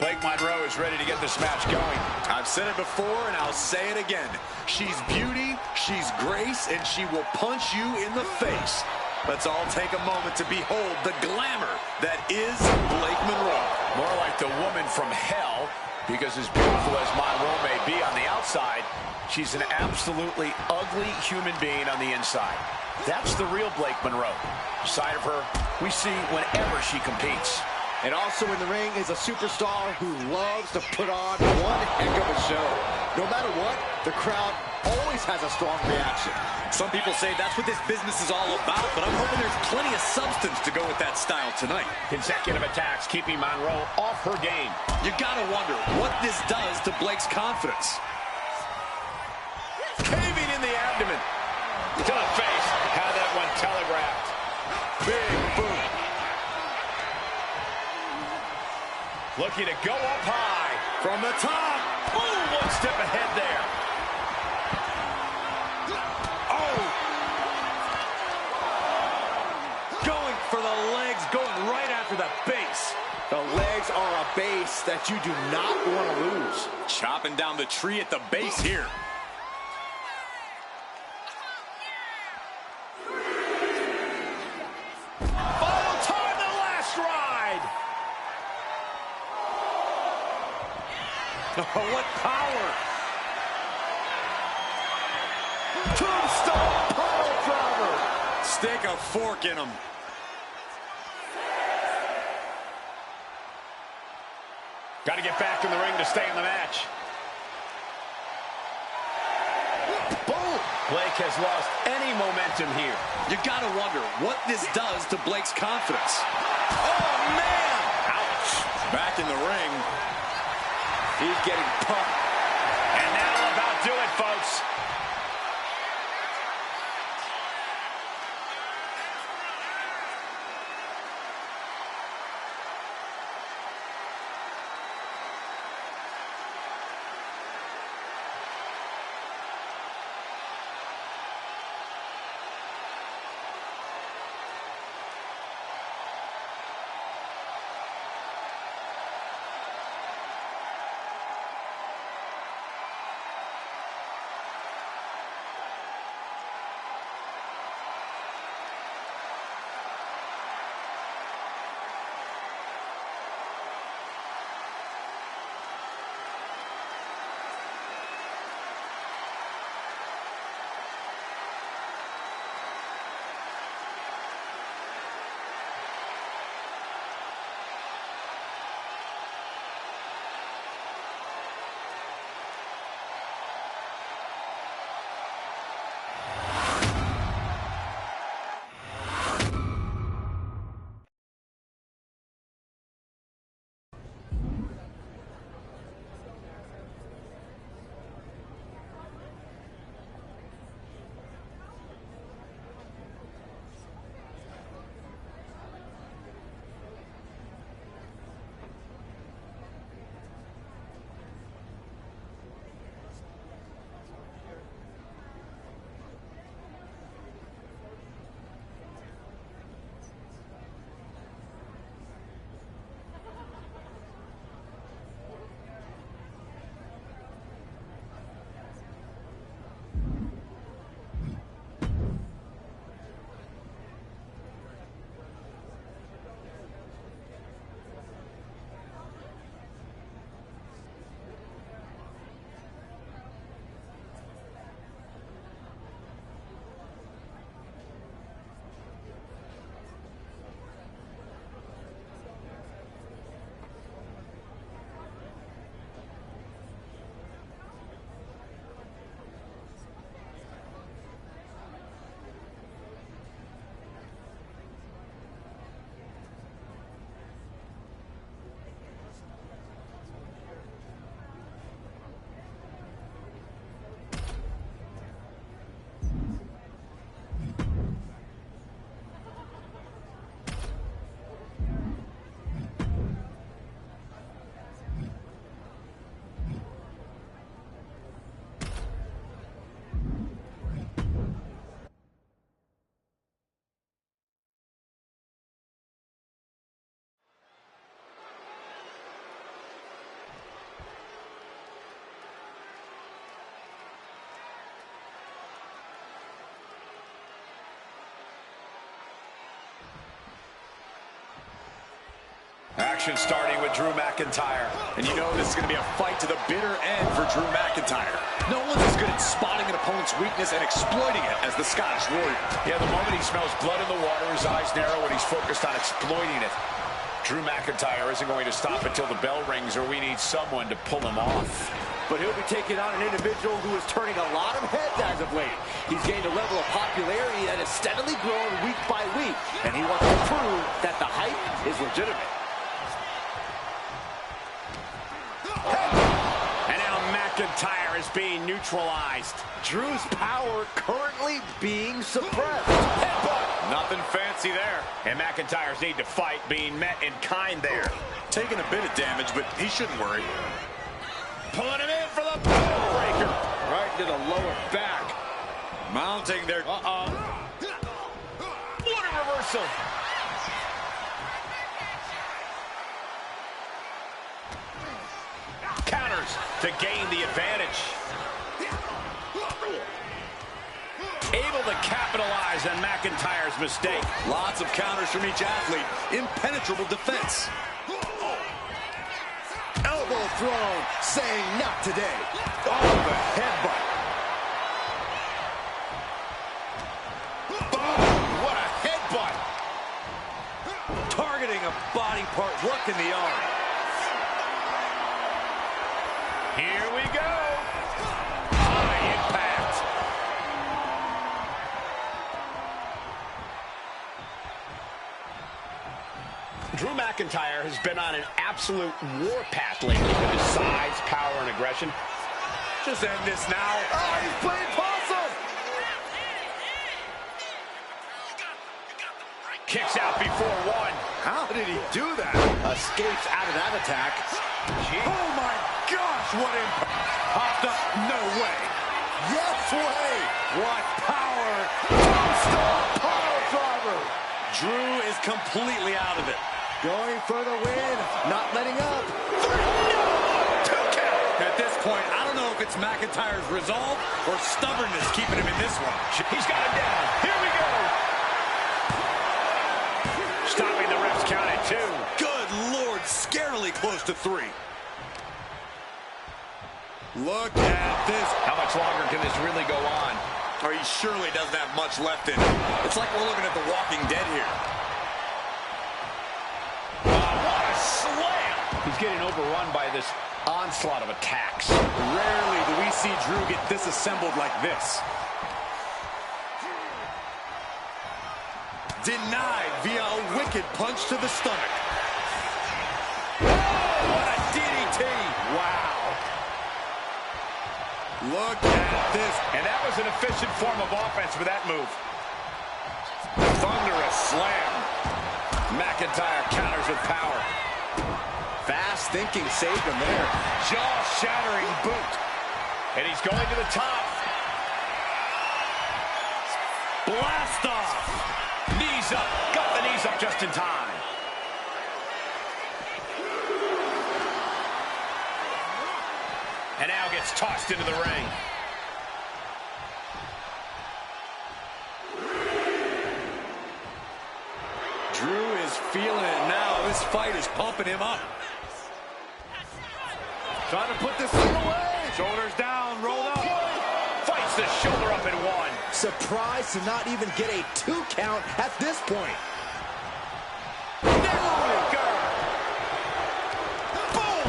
Blake Monroe is ready to get this match going. I've said it before, and I'll say it again. She's beauty, she's grace, and she will punch you in the face. Let's all take a moment to behold the glamour that is Blake Monroe. More like the woman from hell, because as beautiful as Monroe may be on the outside, she's an absolutely ugly human being on the inside. That's the real Blake Monroe. Side of her we see whenever she competes. And also in the ring is a superstar who loves to put on one heck of a show. No matter what, the crowd always has a strong reaction. Some people say that's what this business is all about, but I'm hoping there's plenty of substance to go with that style tonight. Consecutive attacks keeping Monroe off her game. You gotta wonder what this does to Blake's confidence. Caving in the abdomen. To the face. Had that one telegraphed. Big boot. Looking to go up high. From the top. Ooh, one step ahead there. Oh. a base that you do not want to lose. Chopping down the tree at the base here. Final time, the last ride. Oh, what power. Tombstone pile driver. Stick a fork in him. Got to get back in the ring to stay in the match. Boom. Blake has lost any momentum here. You got to wonder what this does to Blake's confidence. Oh, man! Ouch. Back in the ring. He's getting pumped. And that'll about do it, folks. Action starting with Drew McIntyre. And you know this is going to be a fight to the bitter end for Drew McIntyre. No one's as good at spotting an opponent's weakness and exploiting it as the Scottish Warrior. Yeah, the moment he smells blood in the water, his eyes narrow and he's focused on exploiting it. Drew McIntyre isn't going to stop until the bell rings, or we need someone to pull him off. But he'll be taking on an individual who is turning a lot of heads as of late. He's gained a level of popularity that has steadily grown week by week, and he wants to prove that the hype is legitimate. And now McIntyre is being neutralized. Drew's power currently being suppressed. Nothing fancy there. And McIntyre's need to fight being met in kind there. Taking a bit of damage, but he shouldn't worry. Pulling him in for the breaker. Right to the lower back. Mounting their... What a reversal. to gain the advantage. Able to capitalize on McIntyre's mistake. Lots of counters from each athlete. Impenetrable defense. Elbow thrown, saying not today. Oh, the headbutt. Boom! What a headbutt! Targeting a body part, working the arm. Here we go. High impact. Drew McIntyre has been on an absolute warpath lately with his size, power, and aggression. Just end this now. Oh, he's playing possum. Kicks out before one. How did he do that? Escapes out of that attack. Oh my gosh, what impact. Popped up, no way. Yes way. What power. Tombstone power driver. Drew is completely out of it. Going for the win, not letting up. Two count. At this point, I don't know if it's McIntyre's resolve or stubbornness keeping him in this one. He's got him down. Here we go. Stopping the ref's count at 2. Good Lord, scarily close to 3. Look at this. How much longer can this really go on? Or he surely doesn't have much left in him. It's like we're looking at The Walking Dead here. What a slam! He's getting overrun by this onslaught of attacks. Rarely do we see Drew get disassembled like this. Denied via a wicked punch to the stomach. Oh, what a DDT! Wow. Look at this. And that was an efficient form of offense with that move. Thunderous slam. McIntyre counters with power. Fast thinking saved him there. Jaw-shattering boot. And he's going to the top. Blast off. Knees up. Got the knees up just in time. And now gets tossed into the ring. Drew is feeling it now. This fight is pumping him up. Trying to put this thing away. Shoulders down, rolled up. Fights the shoulder up in 1. Surprised to not even get a 2 count at this point. Neckbreaker. Boom.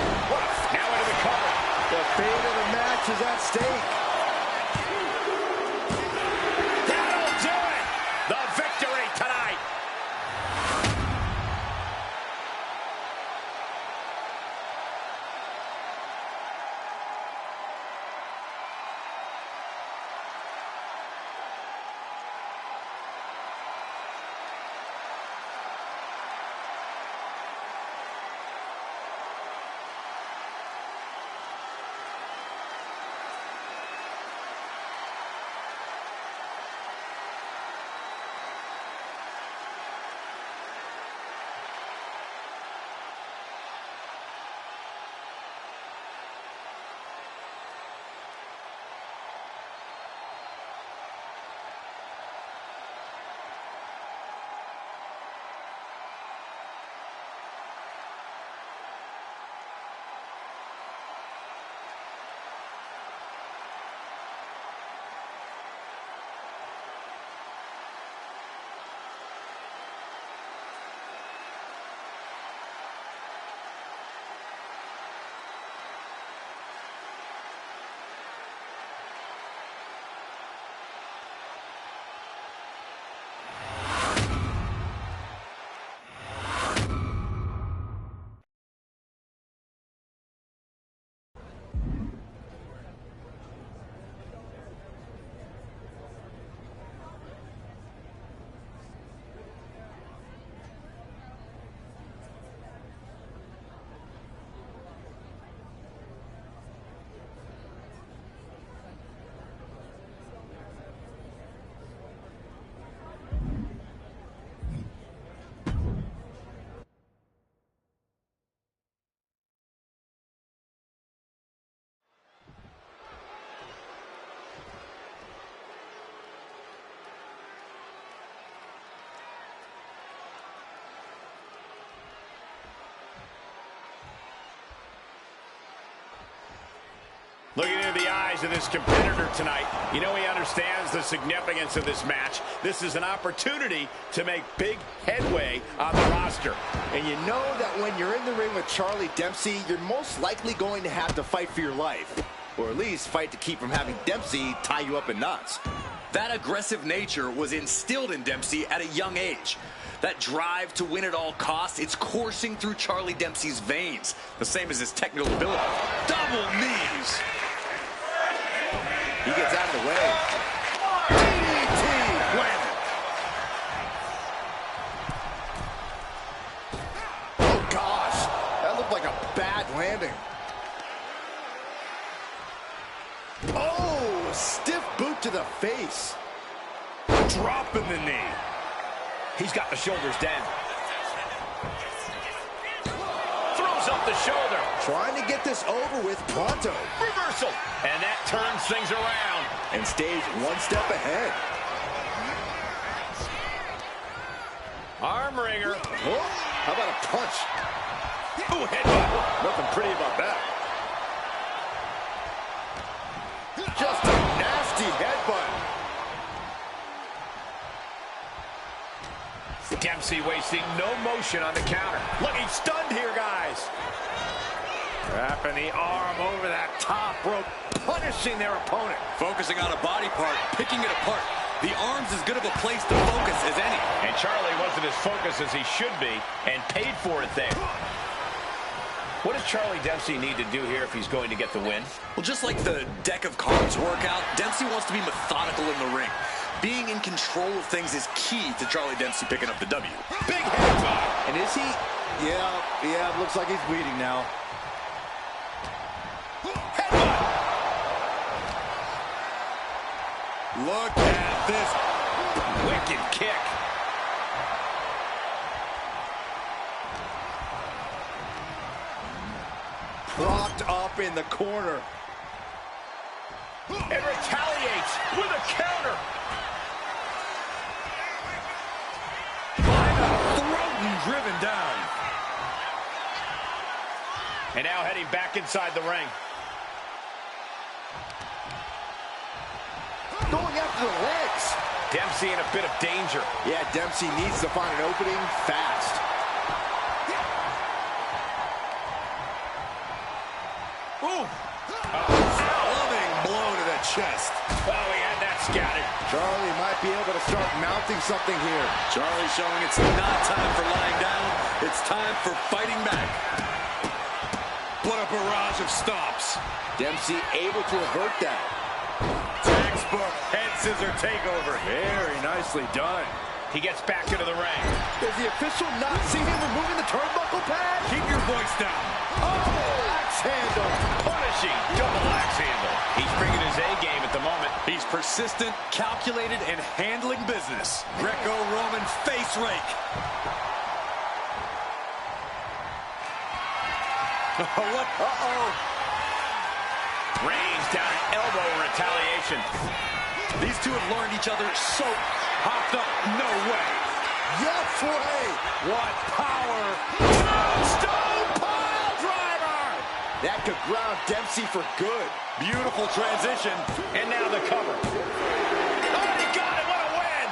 Now into the cover. The fate of the match is at stake. That'll do it. The victory tonight. Looking into the eyes of this competitor tonight, you know he understands the significance of this match. This is an opportunity to make big headway on the roster. And you know that when you're in the ring with Charlie Dempsey, you're most likely going to have to fight for your life. Or at least fight to keep from having Dempsey tie you up in knots. That aggressive nature was instilled in Dempsey at a young age. That drive to win at all costs, it's coursing through Charlie Dempsey's veins. The same as his technical ability. Double knees. He gets out of the way. DDT! Landed. Oh, gosh. That looked like a bad landing. Oh, stiff boot to the face. Dropping the knee. He's got the shoulders down. Throws up the shoulder. Trying to get this over with pronto. Reversal. And that turns things around. And stays one step ahead. Arm wringer. Oh, how about a punch? Ooh, headbutt. Nothing pretty about that. Just a nasty headbutt. Dempsey wasting no motion on the counter. Look, he's stunned here, guys. Wrapping the arm over that top rope, punishing their opponent. Focusing on a body part, picking it apart. The arm's as good of a place to focus as any. And Charlie wasn't as focused as he should be and paid for it there. What does Charlie Dempsey need to do here if he's going to get the win? Well, just like the deck of cards workout, Dempsey wants to be methodical in the ring. Being in control of things is key to Charlie Dempsey picking up the W. Big headbutt. And is he? Yeah, it looks like he's bleeding now. Headbutt. Look at this. Wicked kick. Propped up in the corner. And retaliates with a counter. Throat and driven down. And now heading back inside the ring. Going after the legs. Dempsey in a bit of danger. Yeah, Dempsey needs to find an opening fast. Ooh. Loving blow to the chest. Oh, he had that scouted. Charlie might be able to start mounting something here. Charlie showing it's not time for lying down. It's time for fighting back. What a barrage of stops. Dempsey able to avert that. Textbook head scissor takeover. Very nicely done. He gets back into the ring. Does the official not see him removing the turnbuckle pad? Keep your voice down. Oh, axe handle. Punishing double axe handle. He's bringing his A game at the moment. He's persistent, calculated, and handling business. Greco-Roman face rake. What? Uh-oh. Rains down an elbow in retaliation. These two have learned each other so hopped up. No way. Yes way. What power. Stone pile driver. That could ground Dempsey for good. Beautiful transition. And now the cover. Oh, he got it. What a win.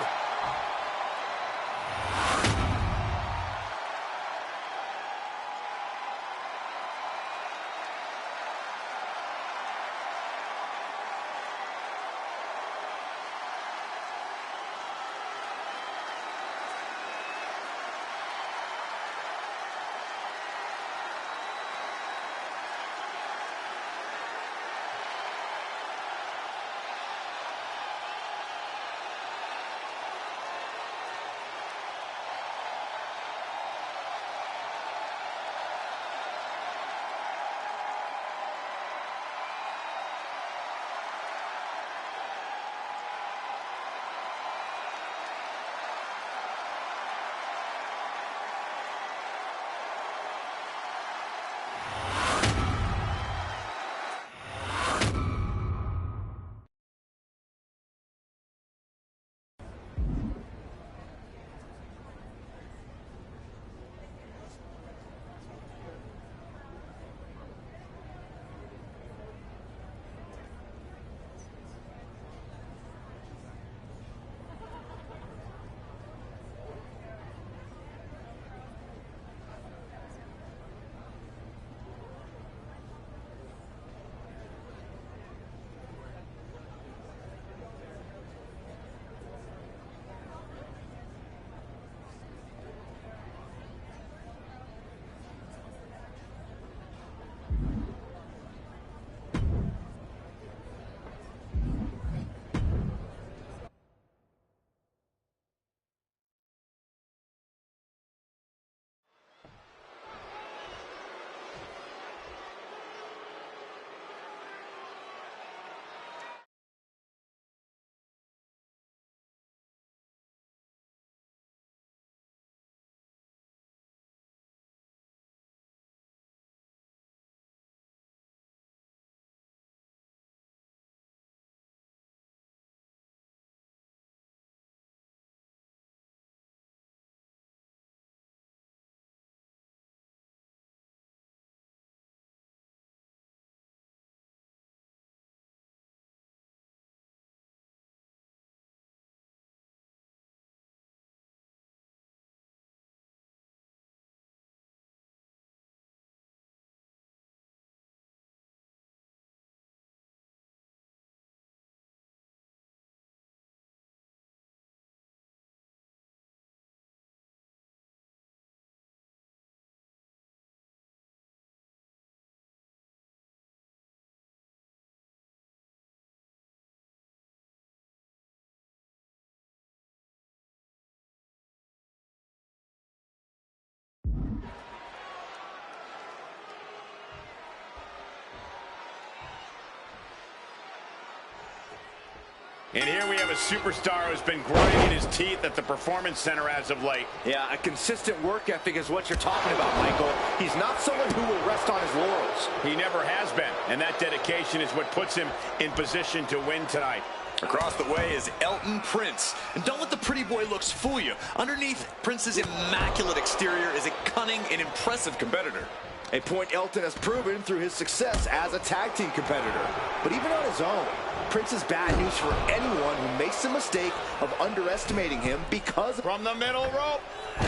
And here we have a superstar who's been grinding his teeth at the Performance Center as of late. Yeah, a consistent work ethic is what you're talking about, Michael. He's not someone who will rest on his laurels. He never has been, and that dedication is what puts him in position to win tonight. Across the way is Elton Prince. And don't let the pretty boy looks fool you. Underneath Prince's immaculate exterior is a cunning and impressive competitor. A point Elton has proven through his success as a tag team competitor. But even on his own, Prince is bad news for anyone who makes the mistake of underestimating him because from the middle rope,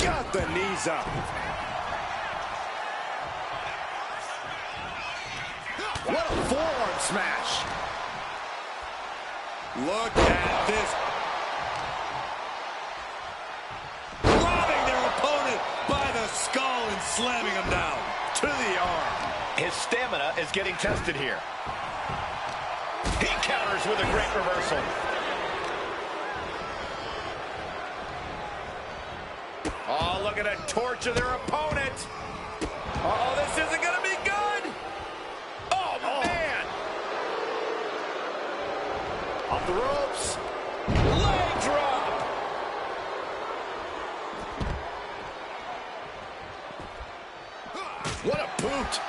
got the knees up. What a forearm smash. Look at this. Robbing their opponent by the skull and slamming him down to the arm. His stamina is getting tested here. He counters with a great reversal. Oh, look at it, torture their opponent. Oh, this isn't going to be good. Oh, man. Off the ropes. Leg drop. What a boot.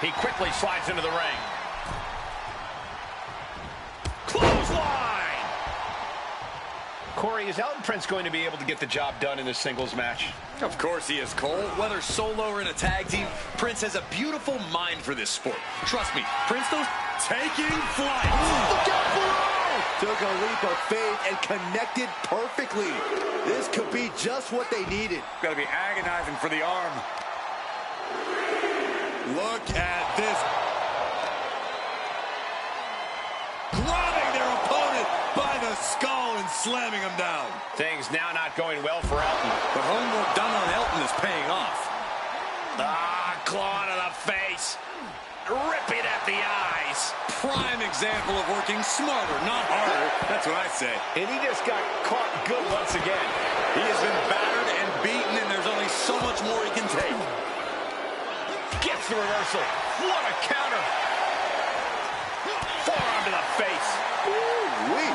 He quickly slides into the ring. Clothesline! Corey, is Elton Prince going to be able to get the job done in this singles match? Of course he is, Cole. Whether solo or in a tag team, Prince has a beautiful mind for this sport. Trust me, Prince knows taking flight. Look out below! Took a leap of faith and connected perfectly. This could be just what they needed. Got to be agonizing for the arm. Look at this. Grabbing their opponent by the skull and slamming him down. Things now not going well for Elton. The homework done on Elton is paying off. Claw to the face. Ripping at the eyes. Prime example of working smarter, not harder. That's what I say. And he just got caught good once again. He has been battered and beaten, and there's only so much more he can take. Gets the reversal. What a counter. Forearm to the face. Ooh-wee.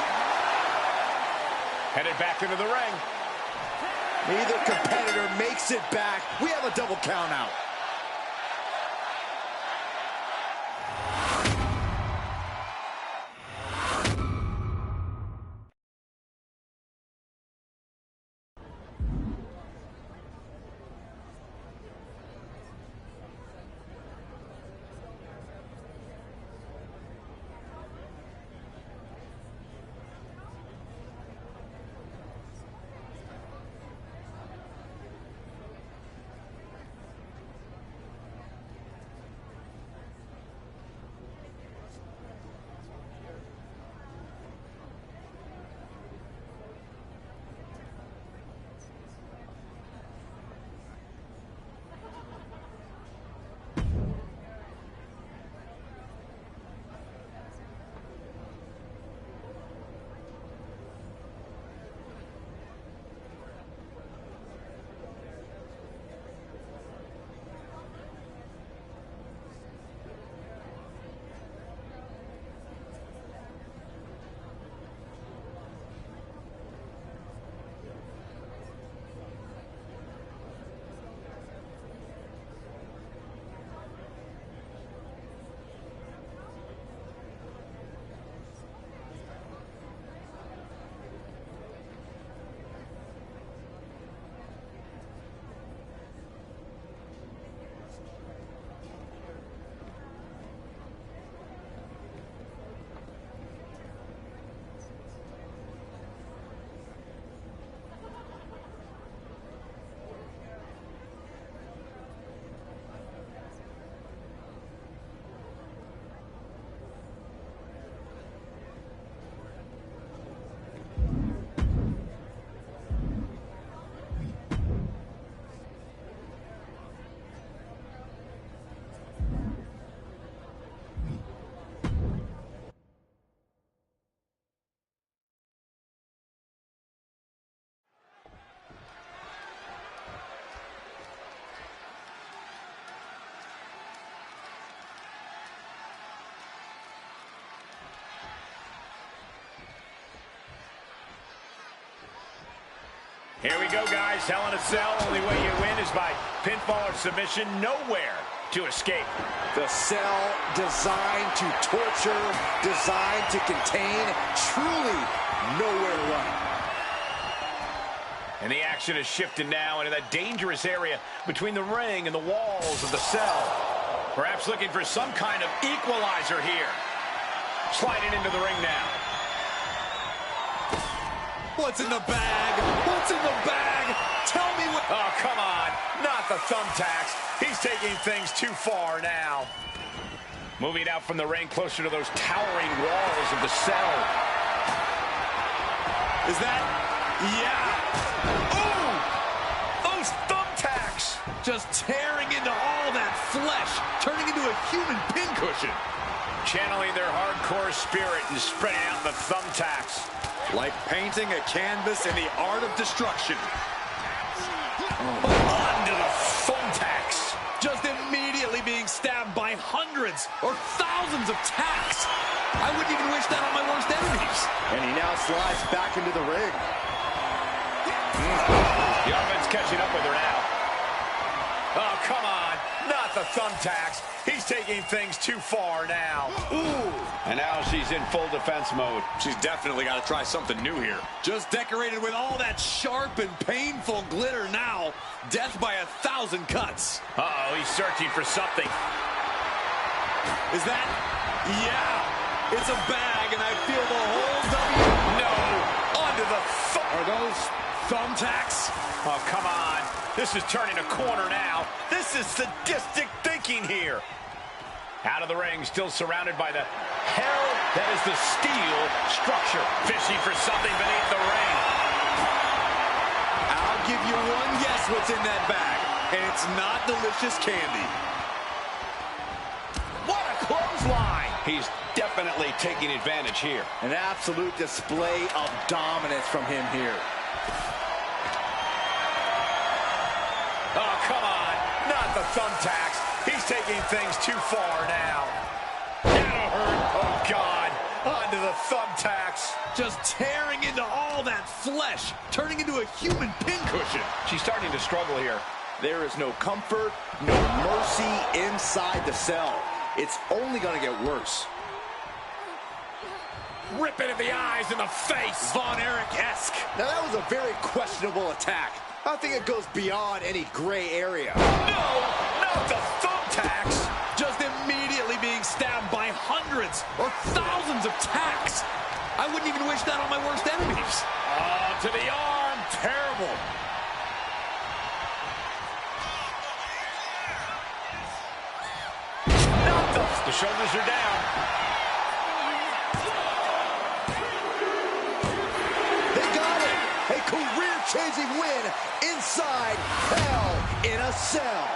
Headed back into the ring. Neither competitor makes it back. We have a double count out. Here we go, guys. Hell in a Cell. Only way you win is by pinfall or submission. Nowhere to escape. The cell designed to torture, designed to contain, truly nowhere to run. And the action has shifted now into that dangerous area between the ring and the walls of the cell. Perhaps looking for some kind of equalizer here. Sliding into the ring now. What's in the bag? What's in the bag? Tell me what... Oh, come on. Not the thumbtacks. He's taking things too far now. Moving out from the ring closer to those towering walls of the cell. Is that... Yeah. Ooh! Those thumbtacks! Just tearing into all that flesh, turning into a human pincushion. Channeling their hardcore spirit and spreading out the thumbtacks. Like painting a canvas in the art of destruction. Onto the thumbtacks. Just immediately being stabbed by hundreds or thousands of tacks. I wouldn't even wish that on my worst enemies. And he now slides back into the ring. The offense catching up with her now. Oh, come on. Not the thumbtacks. He's taking things too far now. Ooh. And now she's in full defense mode. She's definitely got to try something new here. Just decorated with all that sharp and painful glitter now. Death by 1,000 cuts. Uh-oh, he's searching for something. Is that? Yeah. It's a bag, and I feel the whole W. No. Onto the Are those thumbtacks? Oh, come on. This is turning a corner now. This is sadistic thinking here. Out of the ring, still surrounded by the hell that is the steel structure. Fishing for something beneath the ring. I'll give you one guess what's in that bag, and it's not delicious candy. What a clothesline. He's definitely taking advantage here. An absolute display of dominance from him here. Oh, come on. Not the thumbtacks. He's taking things too far now. That'll hurt. Oh, God. Onto the thumbtacks. Just tearing into all that flesh, turning into a human pincushion. She's starting to struggle here. There is no comfort, no mercy inside the cell. It's only going to get worse. Rip it in the eyes and the face. Von Erich-esque. Now, that was a very questionable attack. I think it goes beyond any gray area. No, not the thumbtacks. Just immediately being stabbed by hundreds or thousands of tacks. I wouldn't even wish that on my worst enemies. Oh, to the arm. Terrible. Not the shoulders are down. They got it. A career-changing win inside Hell in a Cell.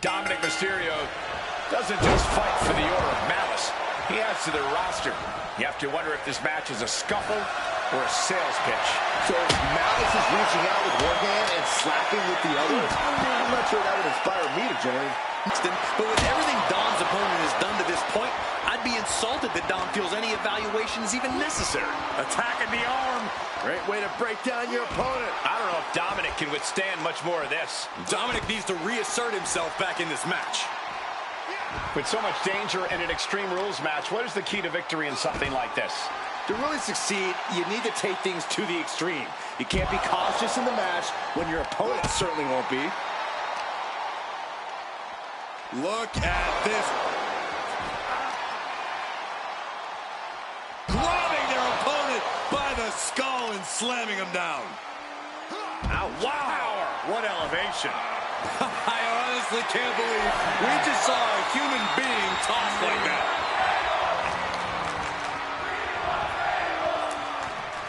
Dominic Mysterio doesn't just fight for the Order of Malice. He adds to their roster. You have to wonder if this match is a scuffle or a sales pitch. So Malice is reaching out with one hand and slapping with the other. I'm not sure that would inspire me to join. But with everything Dom's opponent has done to this point, I'd be insulted that Dom feels any evaluation is even necessary. Attacking the arm. Great way to break down your opponent. I don't know if Dominic can withstand much more of this. Dominic needs to reassert himself back in this match. With so much danger in an Extreme Rules match, what is the key to victory in something like this? To really succeed, you need to take things to the extreme. You can't be cautious in the match when your opponent certainly won't be. Look at this. Grabbing their opponent by the skull and slamming him down. Oh, wow! What elevation. I honestly can't believe we just saw a human being tossed like that.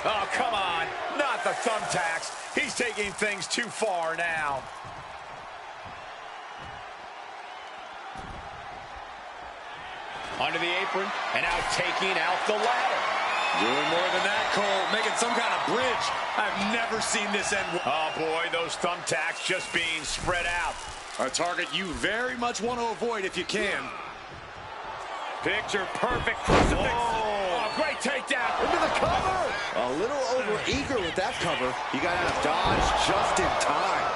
Oh, come on. Not the thumbtacks. He's taking things too far now. Under the apron, and now taking out the ladder. Doing more than that, Cole. Making some kind of bridge. I've never seen this end. Oh, boy, those thumbtacks just being spread out. A target you very much want to avoid if you can. Picture perfect crucifix. Oh, great takedown. Into the cover. A little over-eager with that cover. He got out of dodge just in time.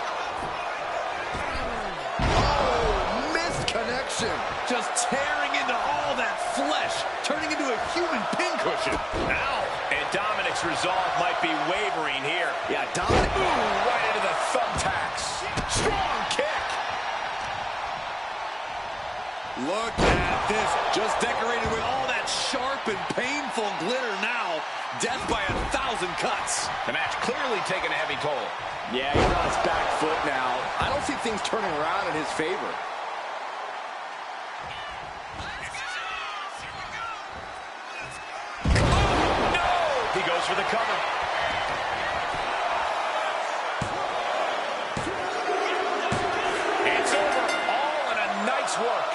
Oh, missed connection. Just tearing into all that flesh, turning into a human pincushion. Ow. And Dominic's resolve might be wavering here. Yeah, Dominic. Ooh, right into the thumbtacks. Strong kick. Look at this. Just decorated with all that sharp and painful glitter now. Death by 1,000 cuts. The match clearly taking a heavy toll. Yeah, he's on his back foot now. I don't see things turning around in his favor. He goes for the cover. It's over. All in a nice work.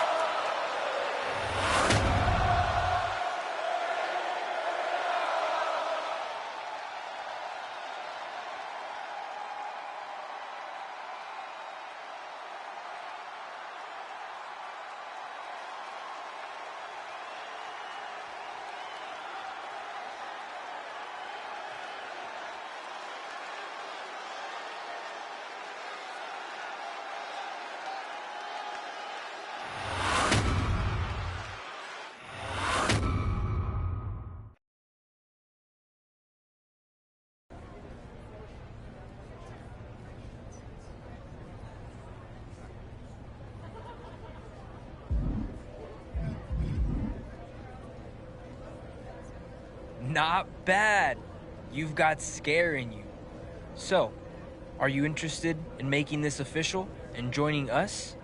Not bad. You've got scare in you. So, are you interested in making this official and joining us?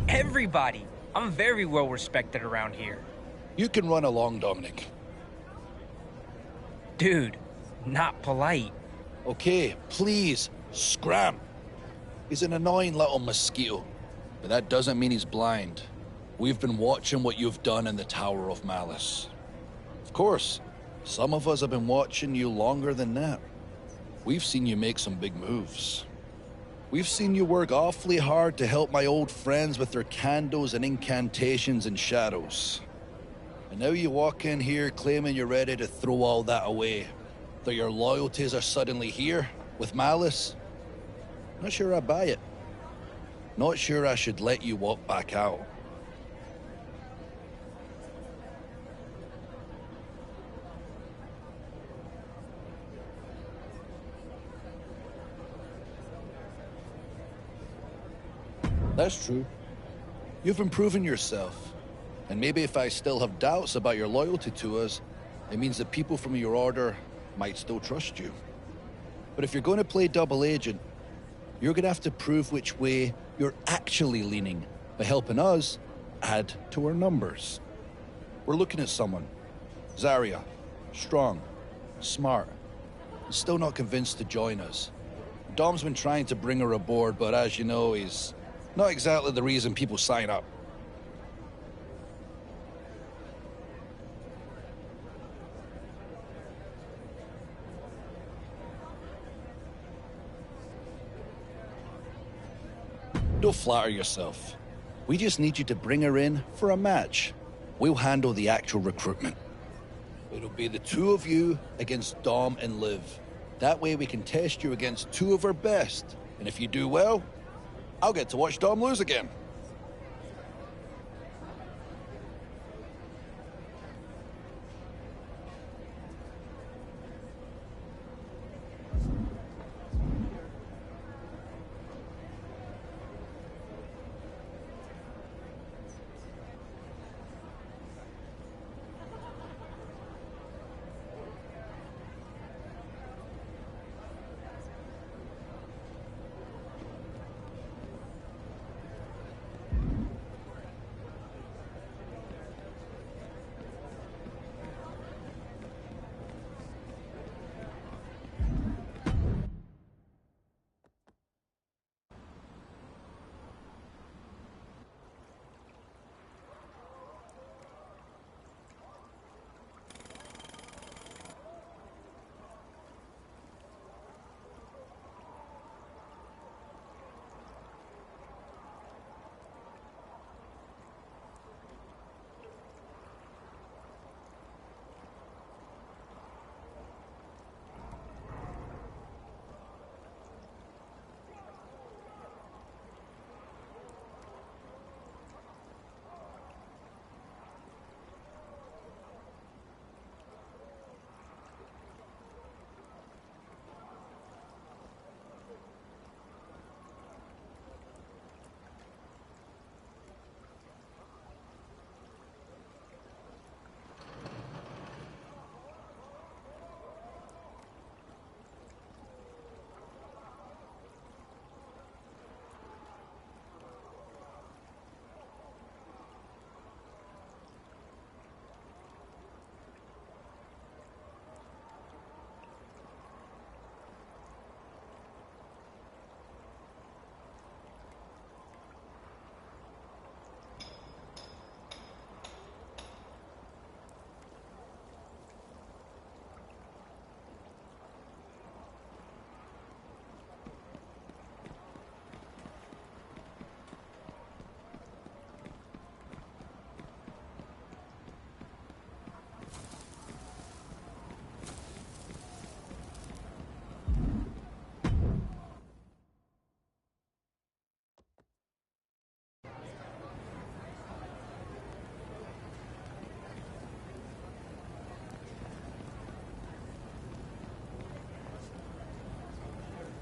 Everybody! I'm very well respected around here. You can run along, Dominic. Dude, not polite. Okay, please, scram. He's an annoying little mosquito, but that doesn't mean he's blind. We've been watching what you've done in the Tower of Malice. Of course, some of us have been watching you longer than that. We've seen you make some big moves. We've seen you work awfully hard to help my old friends with their candles and incantations and shadows. And now you walk in here claiming you're ready to throw all that away. That your loyalties are suddenly here, with Malice. Not sure I buy it. Not sure I should let you walk back out. That's true. You've improved yourself. And maybe if I still have doubts about your loyalty to us, it means that people from your order might still trust you. But if you're going to play double agent, you're going to have to prove which way you're actually leaning by helping us add to our numbers. We're looking at someone. Zarya. Strong. Smart. Still not convinced to join us. Dom's been trying to bring her aboard, but as you know, he's not exactly the reason people sign up. Don't flatter yourself. We just need you to bring her in for a match. We'll handle the actual recruitment. It'll be the two of you against Dom and Liv. That way we can test you against two of our best. And if you do well, I'll get to watch Dom lose again.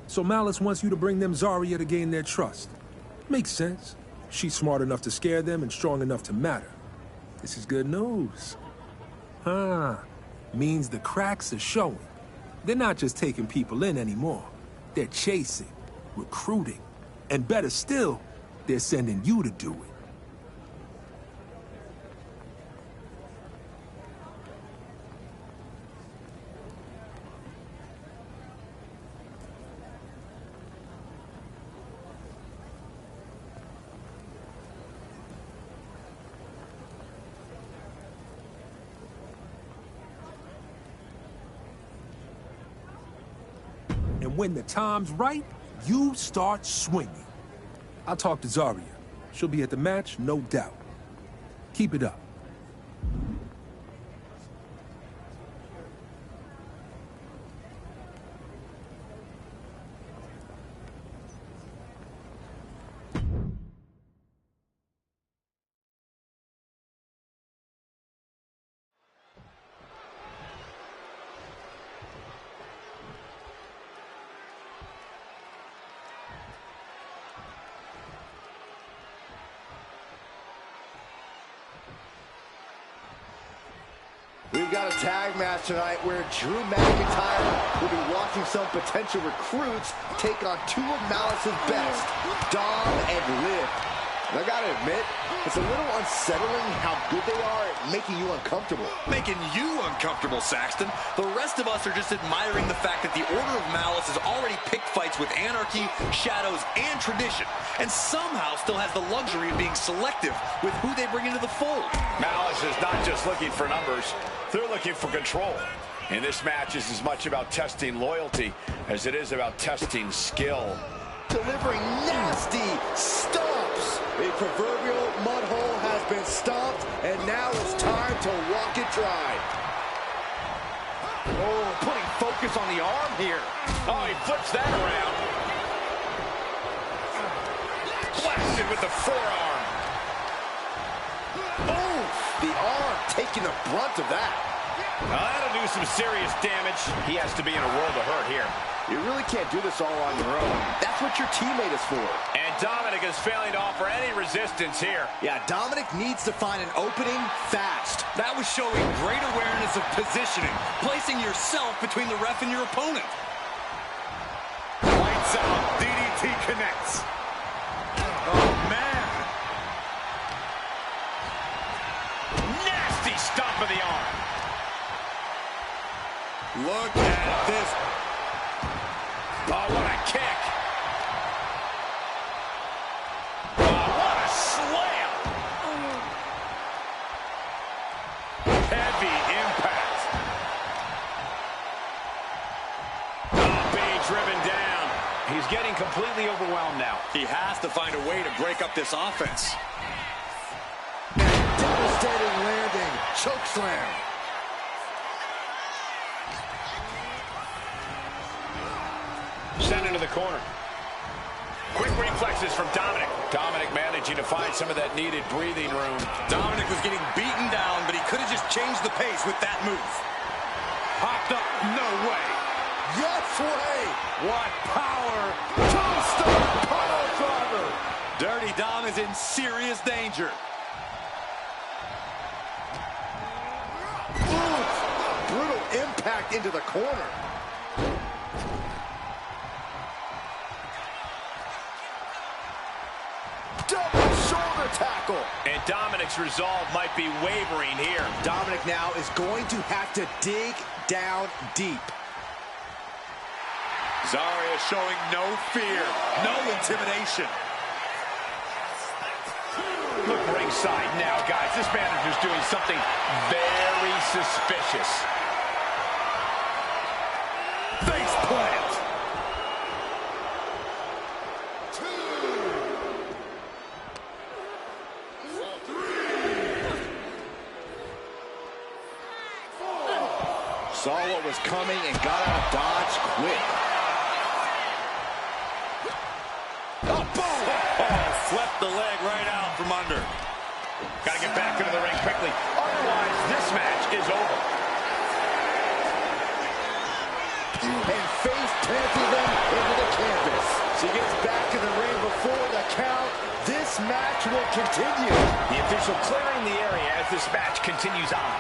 So Malice wants you to bring them Zarya to gain their trust. Makes sense. She's smart enough to scare them and strong enough to matter. This is good news. Means the cracks are showing. They're not just taking people in anymore. They're chasing, recruiting, and better still, they're sending you to do it. And when the time's right, you start swinging. I'll talk to Zarya. She'll be at the match, no doubt. Keep it up. We've got a tag match tonight where Drew McIntyre will be watching some potential recruits take on two of Malice's best, Dom and Liv. And I gotta admit, it's a little unsettling how good they are at making you uncomfortable. Making you uncomfortable, Saxton. The rest of us are just admiring the fact that the Order of Malice has already picked fights with Anarchy, Shadows, and Tradition, and somehow still has the luxury of being selective with who they bring into the fold. Malice is not just looking for numbers, they're looking for control. And this match is as much about testing loyalty as it is about testing skill. Delivering nasty stomps. A proverbial mud hole has been stomped, and now it's time to walk it dry. Oh, putting focus on the arm here. Oh, he flips that around. Blasted with the forearm. Oh, the arm taking the brunt of that. Now that'll do some serious damage. He has to be in a world of hurt here. You really can't do this all on your own. That's what your teammate is for. And Dominic is failing to offer any resistance here. Yeah, Dominic needs to find an opening fast. That was showing great awareness of positioning, placing yourself between the ref and your opponent. Lights out, DDT connects. Oh, man. Nasty stomp of the arm. Look at this. Oh, what a kick. Oh, what a slam. Heavy impact. Oh, being driven down. He's getting completely overwhelmed now. He has to find a way to break up this offense. Devastating landing. Choke slam. Sent into the corner. Quick reflexes from Dominic. Dominic managing to find some of that needed breathing room. Dominic was getting beaten down, but he could have just changed the pace with that move. Hopped up. No way. Yes way. What power. Two-star power driver. Dirty Dom is in serious danger. Oof. Brutal impact into the corner. Double shoulder tackle. And Dominic's resolve might be wavering here. Dominic now is going to have to dig down deep. Zarya showing no fear, no intimidation. Look ringside now, guys. This manager's doing something very suspicious. Face plant. Saw what was coming and got out of dodge quick. Oh, boom! Oh, swept the leg right out from under. Got to get back into the ring quickly. Otherwise, this match is over. And face planting them into the canvas. She gets back in the ring before the count. This match will continue. The official clearing the area as this match continues on.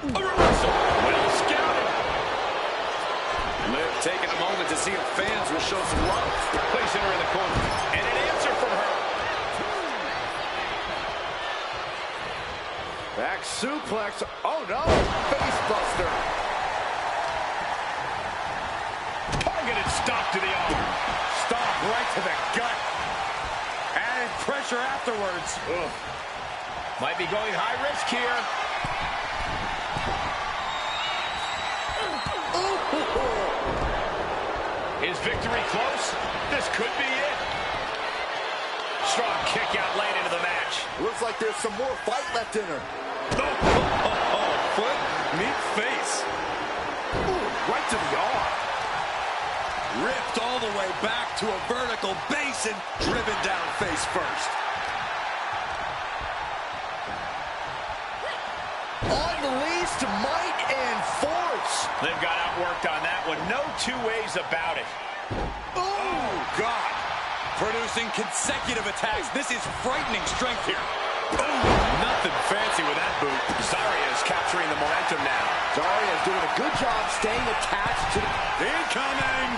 A reversal. Well scouted. Liv taking a moment to see if fans will show some love. Placing her in the corner. And an answer from her. Back suplex. Oh no. Face buster. Targeted stomp to the arm. Stomp right to the gut. Added pressure afterwards. Ugh. Might be going high risk here. Is victory close? This could be it. Strong kick out late into the match. Looks like there's some more fight left in her. Foot, meet face. Ooh, right to the arm. Ripped all the way back to a vertical basin, driven down face first. Unleashed might and force. They've got outworked on that one. No two ways about it. Oh, God. Producing consecutive attacks. This is frightening strength here. Oh, nothing fancy with that boot. Zarya is capturing the momentum now. Zarya is doing a good job staying attached to the... Incoming.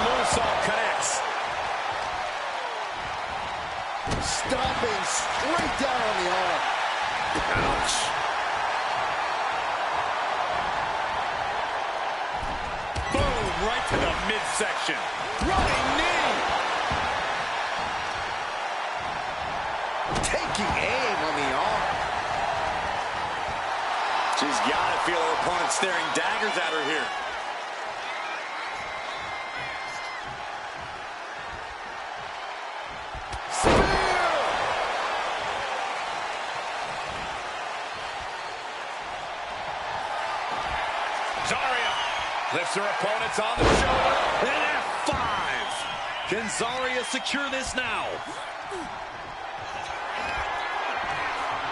moonsault connects. Stomping straight down on the arm. Ouch. Boom, right to the midsection. Running knee. Taking aim on the arm. She's got to feel her opponent staring daggers at her here. Zarya lifts her opponents on the shoulder. An F5. Can Zarya secure this now?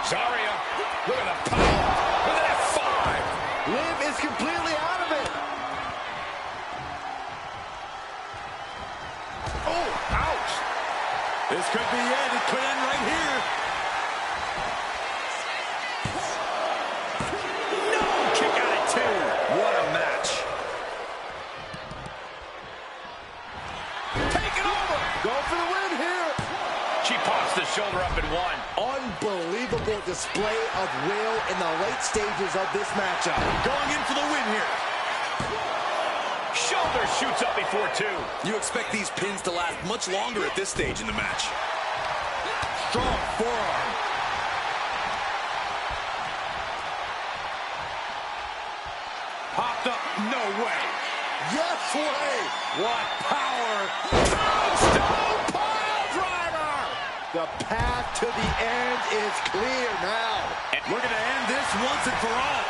Zarya, look at the power with an F5. Liv is completely out of it. Oh, ouch. This could be it. It could end right here. No, kick out at 2. What a match. Take it over. Go for the win here. She pops the shoulder up in 1. Unbelievable display of will in the late stages of this matchup. Going in for the win here. Shoulder shoots up before 2. You expect these pins to last much longer at this stage in the match. Strong forearm. Popped up. No way. Yes way. What power. Tombstone pile driver. The path to the end is clear now. And we're going to end this once and for all.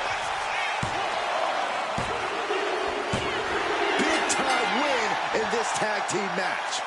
Big time win in this tag team match.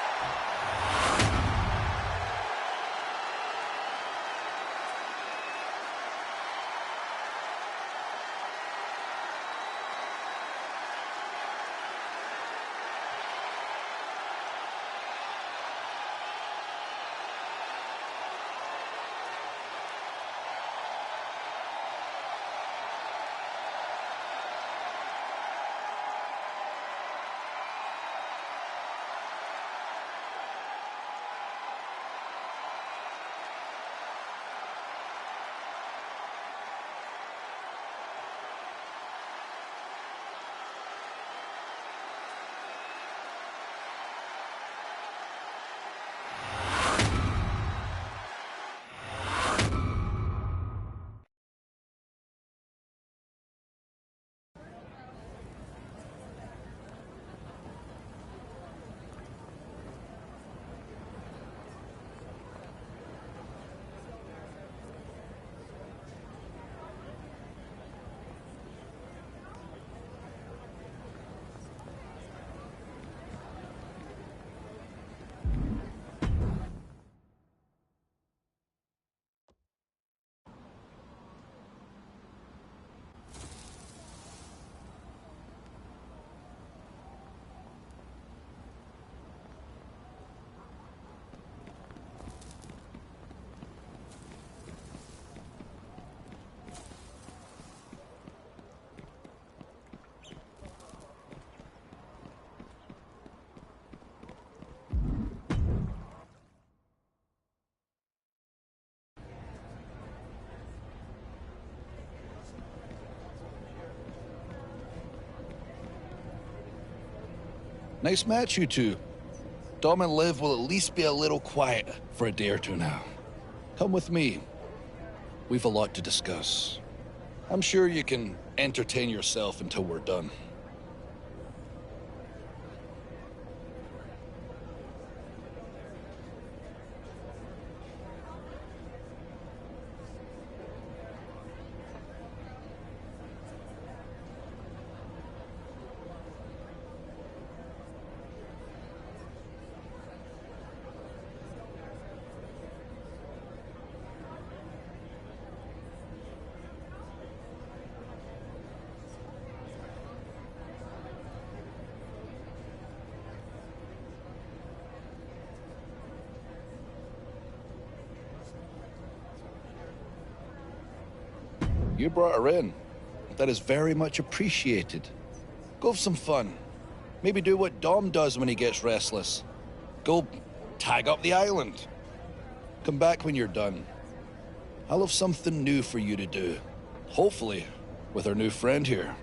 Nice match, you two. Dom and Liv will at least be a little quiet for a day or two now. Come with me. We've a lot to discuss. I'm sure you can entertain yourself until we're done. You brought her in. That is very much appreciated. Go have some fun. Maybe do what Dom does when he gets restless. Go tag up the island. Come back when you're done. I'll have something new for you to do. Hopefully, with our new friend here.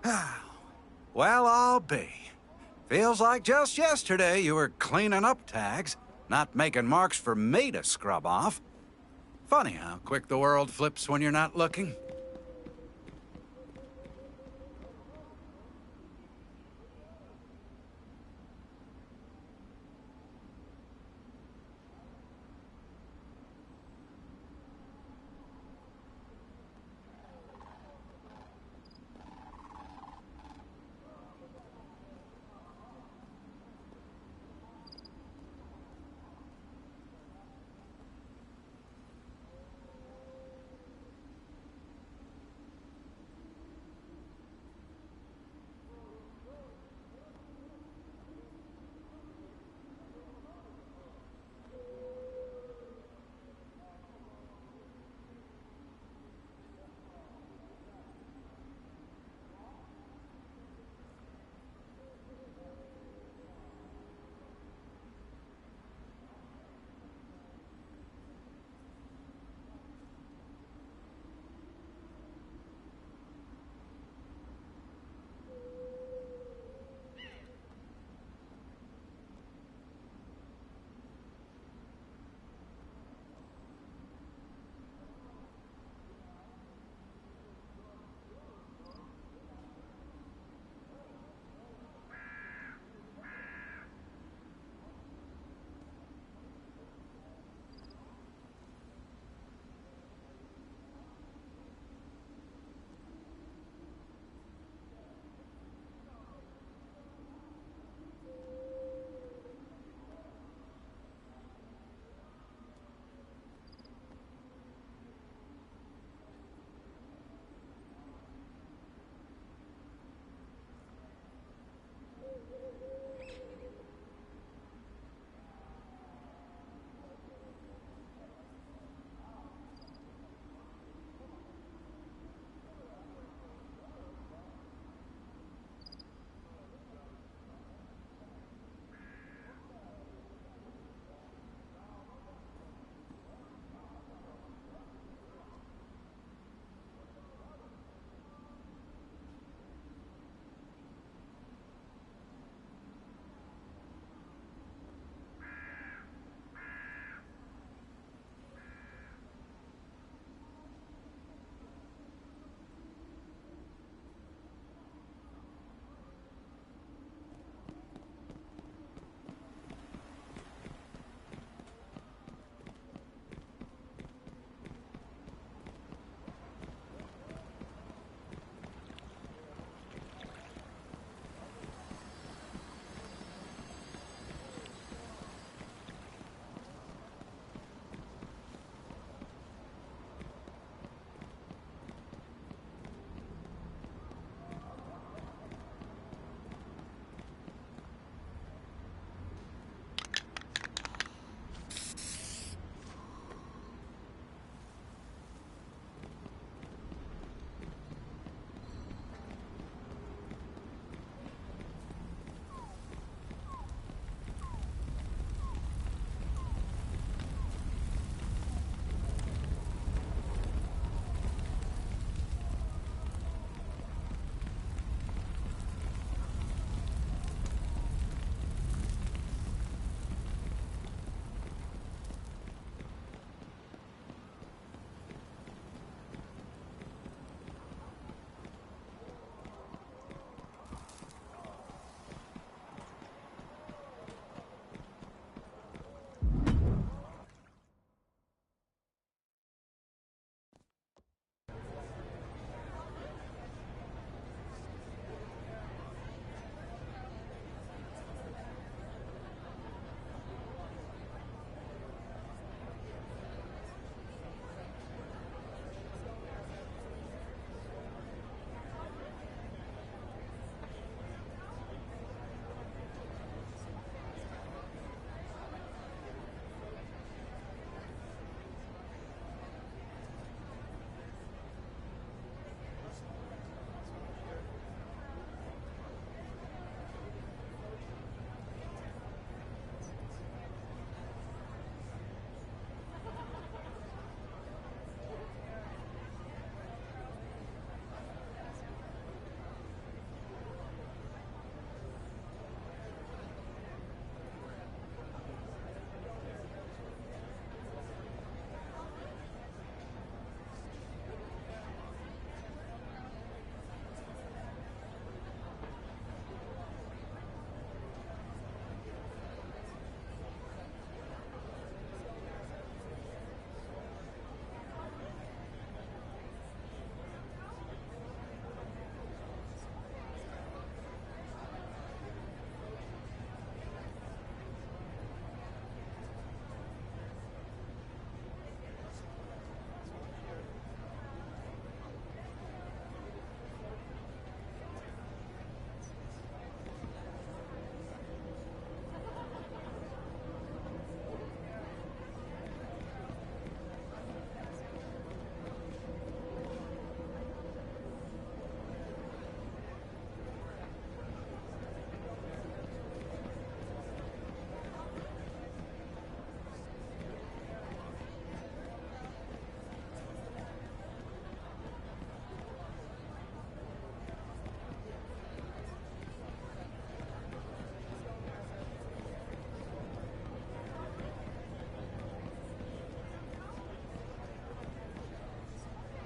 Well, I'll be. Feels like just yesterday you were cleaning up tags, not making marks for me to scrub off. Funny how quick the world flips when you're not looking.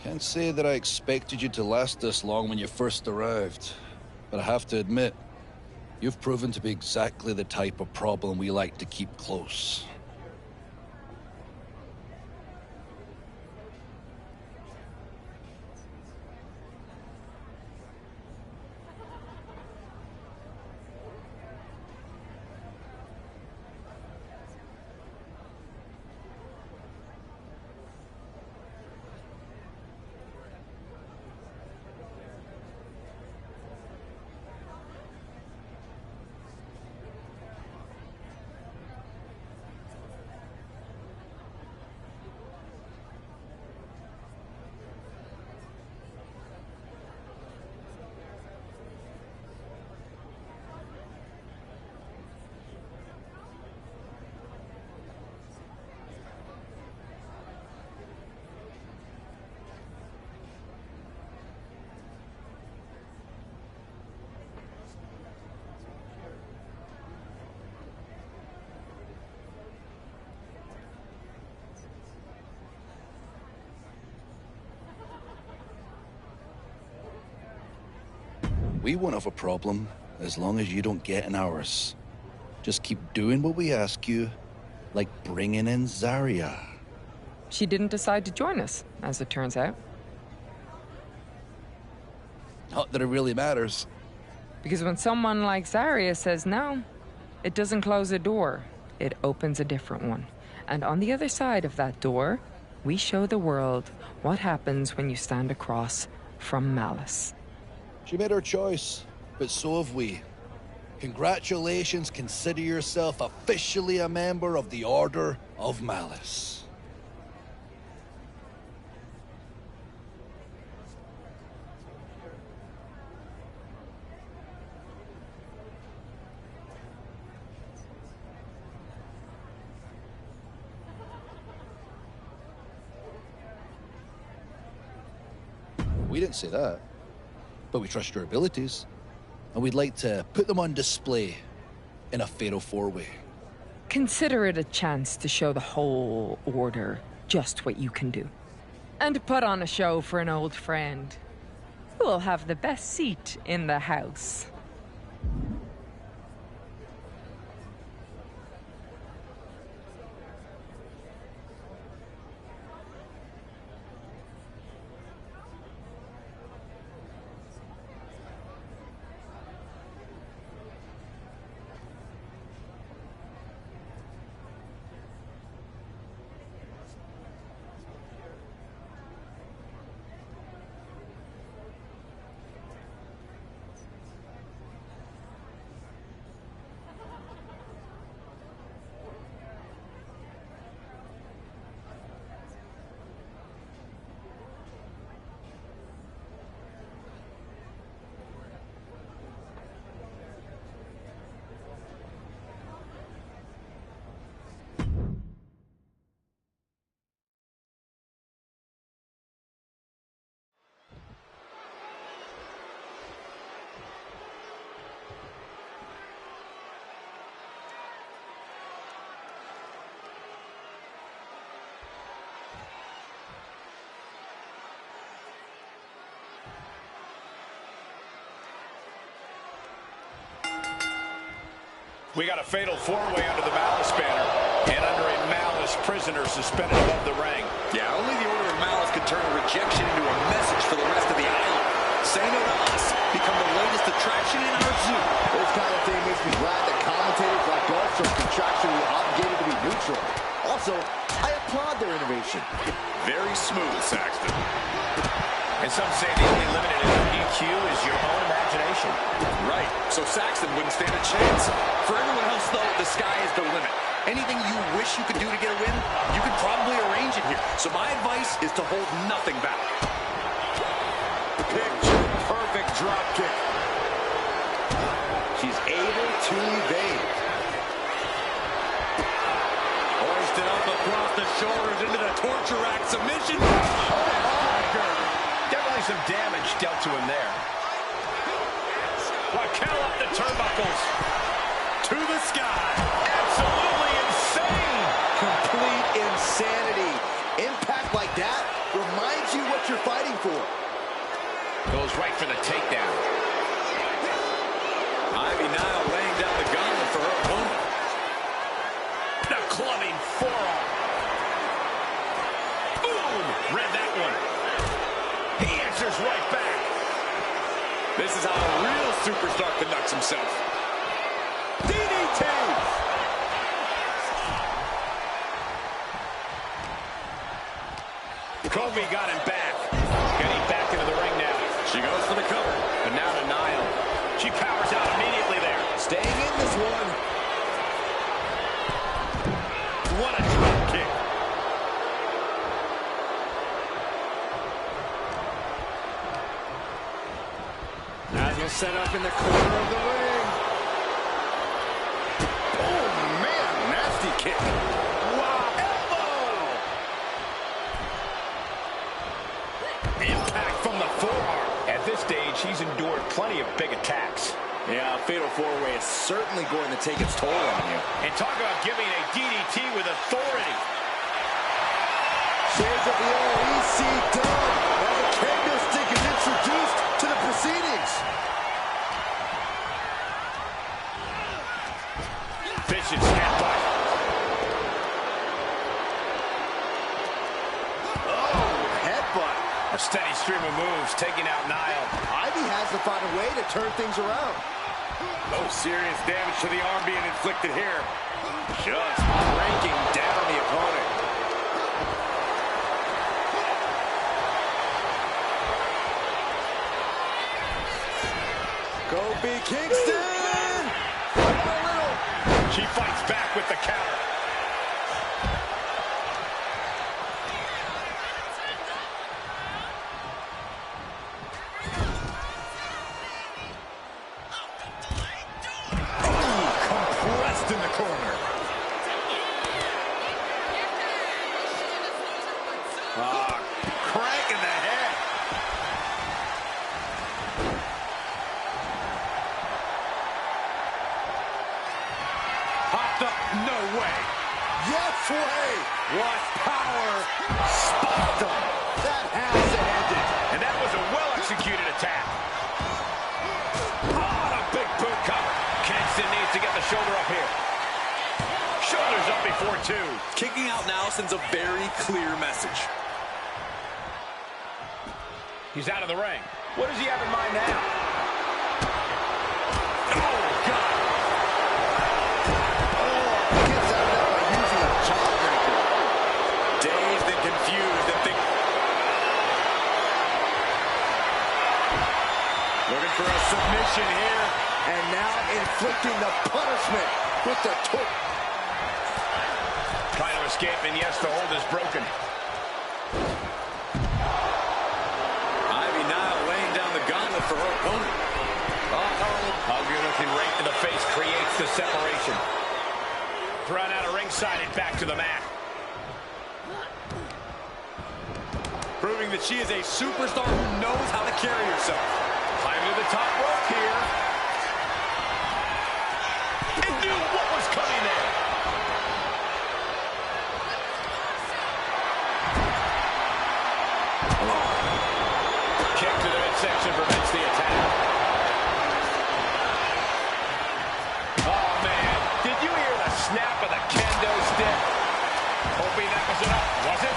Can't say that I expected you to last this long when you first arrived, but I have to admit, you've proven to be exactly the type of problem we like to keep close. We won't have a problem as long as you don't get in ours. Just keep doing what we ask you, like bringing in Zarya. She didn't decide to join us, as it turns out. Not that it really matters. Because when someone like Zarya says no, it doesn't close a door. It opens a different one. And on the other side of that door, we show the world what happens when you stand across from malice. She made her choice, but so have we. Congratulations, consider yourself officially a member of the Order of Malice. We didn't say that. But we trust your abilities, and we'd like to put them on display in a fatal four-way. Consider it a chance to show the whole Order just what you can do. And put on a show for an old friend who will have the best seat in the house. We got a fatal four-way under the Malice banner and under a Malice prisoner suspended above the ring. Yeah, only the Order of Malice could turn rejection into a message for the rest of the island. Say no to us. Become the latest attraction in our zoo. This kind of thing makes me glad that commentators like us are contractually obligated to be neutral. Also, I applaud their innovation. Very smooth, Saxton. And some say the only limit in EQ is your own imagination. Right, so Saxton wouldn't stand a chance. For everyone else, though, the sky is the limit. Anything you wish you could do to get a win, you could probably arrange it here. So my advice is to hold nothing back. Picture perfect drop kick. She's able to evade. Hoisted up across the shoulders into the torture rack submission. Definitely some damage dealt to him there. Raquel up the turnbuckles. To the sky. Absolutely insane. Complete insanity. Impact like that reminds you what you're fighting for. Goes right for the takedown. Ivy Nile laying down the gauntlet for her opponent. The clubbing forearm. Boom! Read that one. He answers right back. This is how a real superstar conducts himself. DDT! Kobe got him back. Getting back into the ring now. She goes for the cover. But now to Nile. She powers out immediately there. Staying in this one. What a drop kick. Nile set up in the corner of the ring. Oh, man, nasty kick. Wow. Elbow! Impact from the forearm. At this stage, he's endured plenty of big attacks. Yeah, a fatal four-way is certainly going to take its toll on you. And talk about giving a DDT with authority. Shades of the old EC dub as a candlestick is introduced to the proceedings. Vicious headbutt. Oh, headbutt. A steady stream of moves taking out Nile. Ivy has to find a way to turn things around. No serious damage to the arm being inflicted here. Just breaking down the opponent. Kobe Kingston! She fights back with the counter. Compressed in the corner. Crank in the head. Popped up, no way. Yes way! What power. Spot them. That has to end it. And that was a well-executed attack. Oh, a big boot cover. Kingston needs to get the shoulder up here. Shoulders up before two. Kicking out now sends a very clear message. He's out of the ring. What does he have in mind now? Oh, God. Gets out of that by using a jawbreaker. Dazed and confused and think. Looking for a submission here. And now inflicting the punishment with the torque. Trying to escape, and yes, the hold is broken. Ivy Nile laying down the gauntlet for her opponent. Ugly looking right in the face creates the separation. Thrown out of ringside and back to the mat. Proving that she is a superstar who knows how to carry herself. Climbing to the top rope here. And knew what was coming there. Kick to the midsection prevents the attack. Oh, man. Did you hear the snap of the kendo stick? Hoping that was enough. Was it?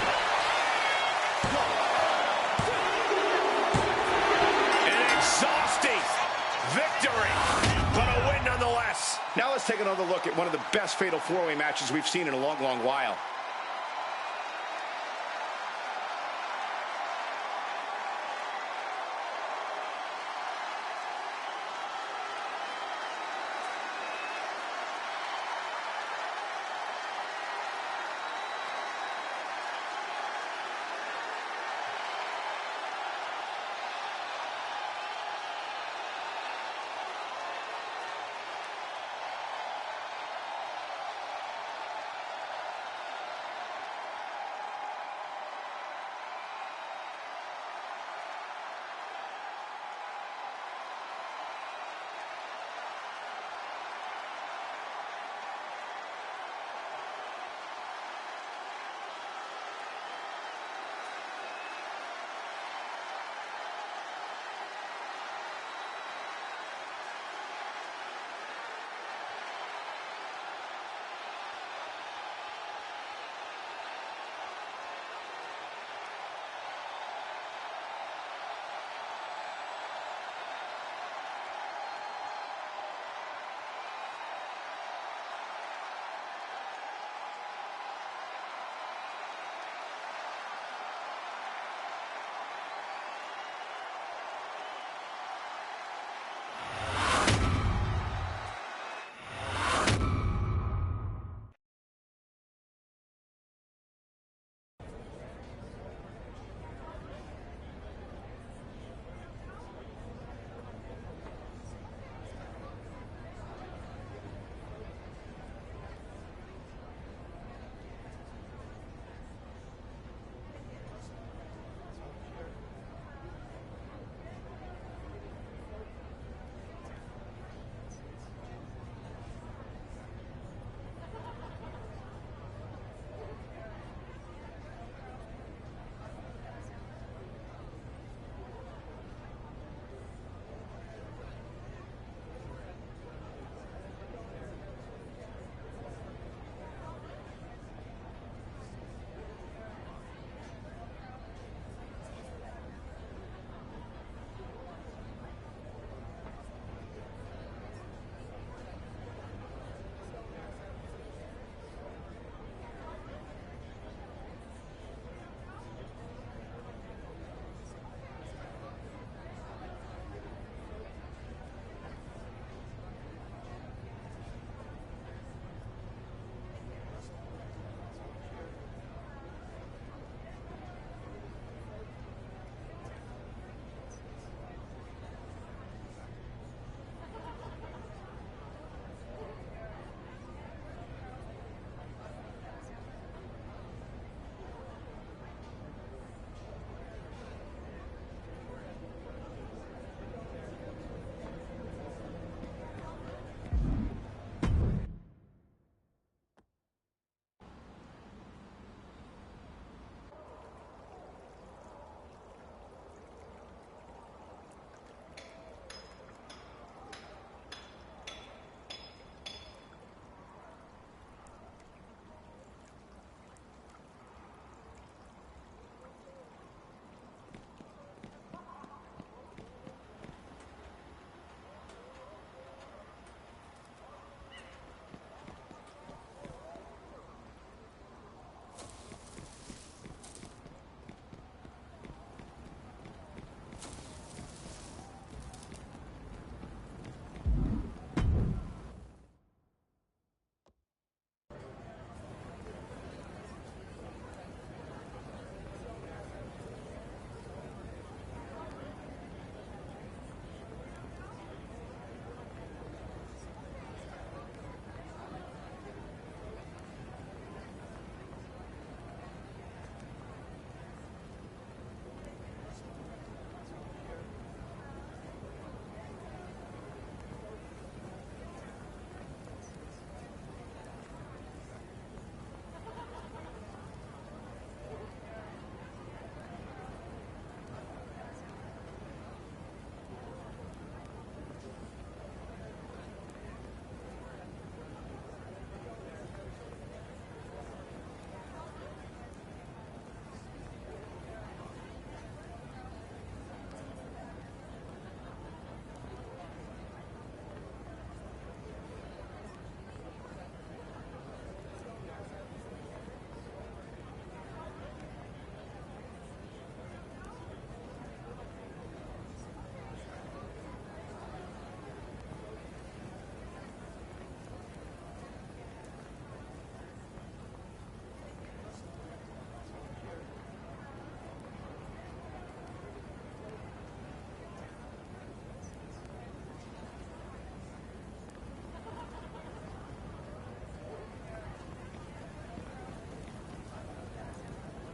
An exhausting victory, but a win nonetheless. Now let's take another look at one of the best fatal four-way matches we've seen in a long, long while.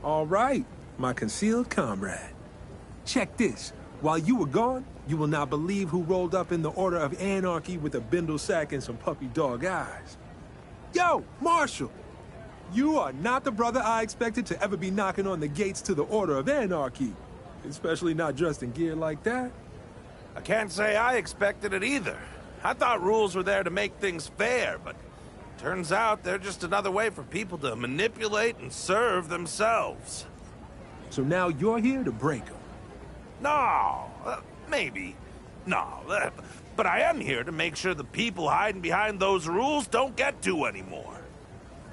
All right, my concealed comrade. Check this. While you were gone, you will not believe who rolled up in the Order of Anarchy with a bindle sack and some puppy dog eyes. Yo, Marshall! You are not the brother I expected to ever be knocking on the gates to the Order of Anarchy. Especially not dressed in gear like that. I can't say I expected it either. I thought rules were there to make things fair, but turns out they're just another way for people to manipulate and serve themselves. So now you're here to break them. No, maybe. No, but I am here to make sure the people hiding behind those rules don't get to anymore.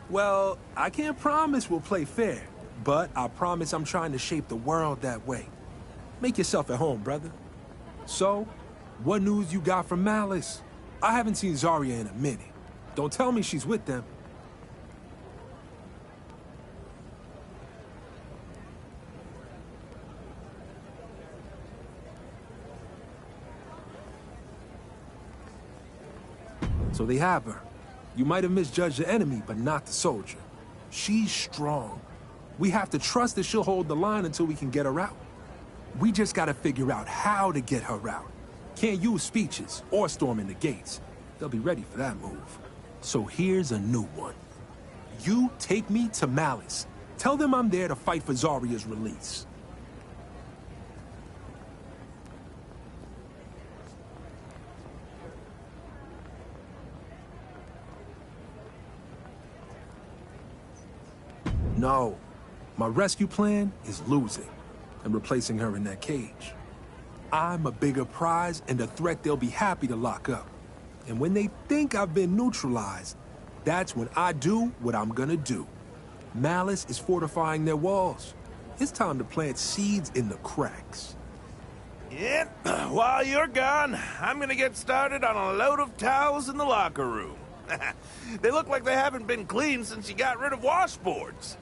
Well, I can't promise we'll play fair, but I promise I'm trying to shape the world that way. Make yourself at home, brother. So, what news you got from Malice? I haven't seen Zarya in a minute. Don't tell me she's with them. So they have her. You might have misjudged the enemy, but not the soldier. She's strong. We have to trust that she'll hold the line until we can get her out. We just gotta figure out how to get her out. Can't use speeches or storming the gates. They'll be ready for that move. So here's a new one. You take me to Malice. Tell them I'm there to fight for Zarya's release. No. My rescue plan is losing and replacing her in that cage. I'm a bigger prize and a threat they'll be happy to lock up. And when they think I've been neutralized, that's when I do what I'm gonna do. Malice is fortifying their walls. It's time to plant seeds in the cracks. Yeah, while you're gone, I'm gonna get started on a load of towels in the locker room. They look like they haven't been cleaned since you got rid of washboards.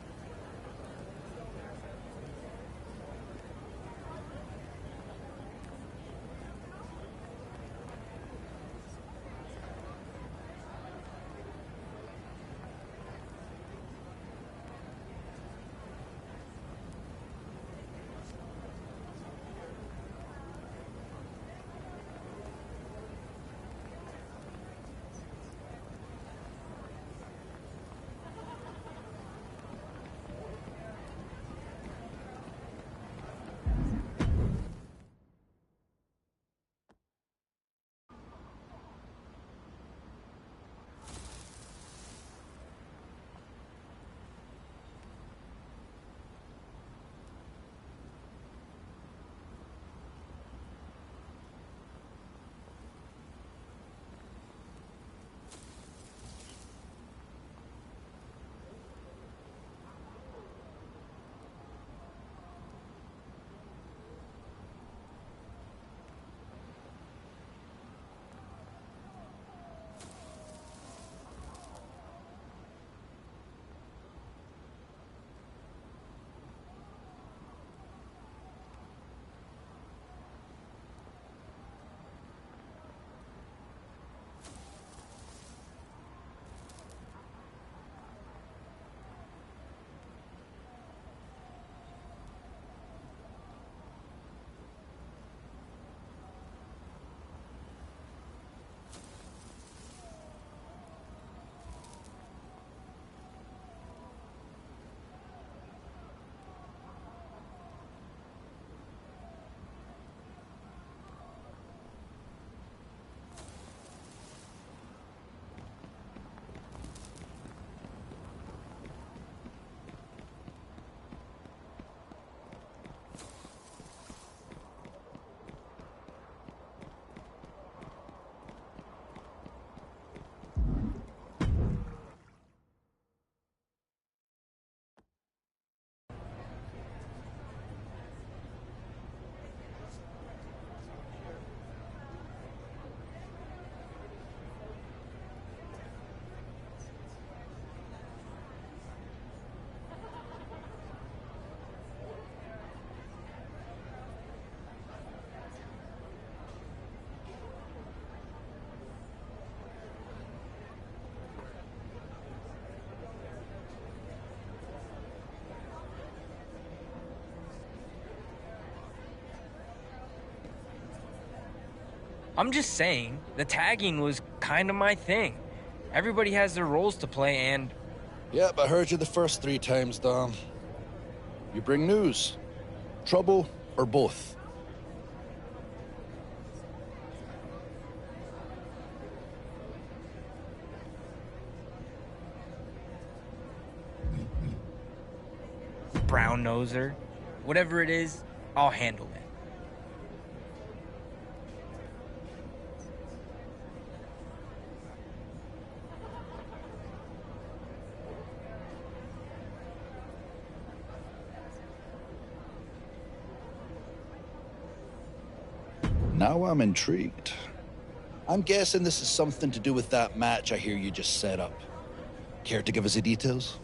I'm just saying, the tagging was kind of my thing. Everybody has their roles to play, and... Yep, I heard you the first 3 times, Dom. You bring news, trouble, or both. Brown noser. Whatever it is, I'll handle it. Now I'm intrigued. I'm guessing this is something to do with that match I hear you just set up. Care to give us the details?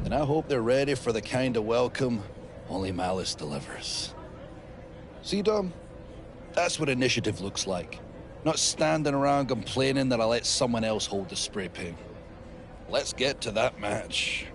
And I hope they're ready for the kind of welcome only Malice delivers. See, Dom? That's what initiative looks like. Not standing around complaining that I let someone else hold the spray paint. Let's get to that match.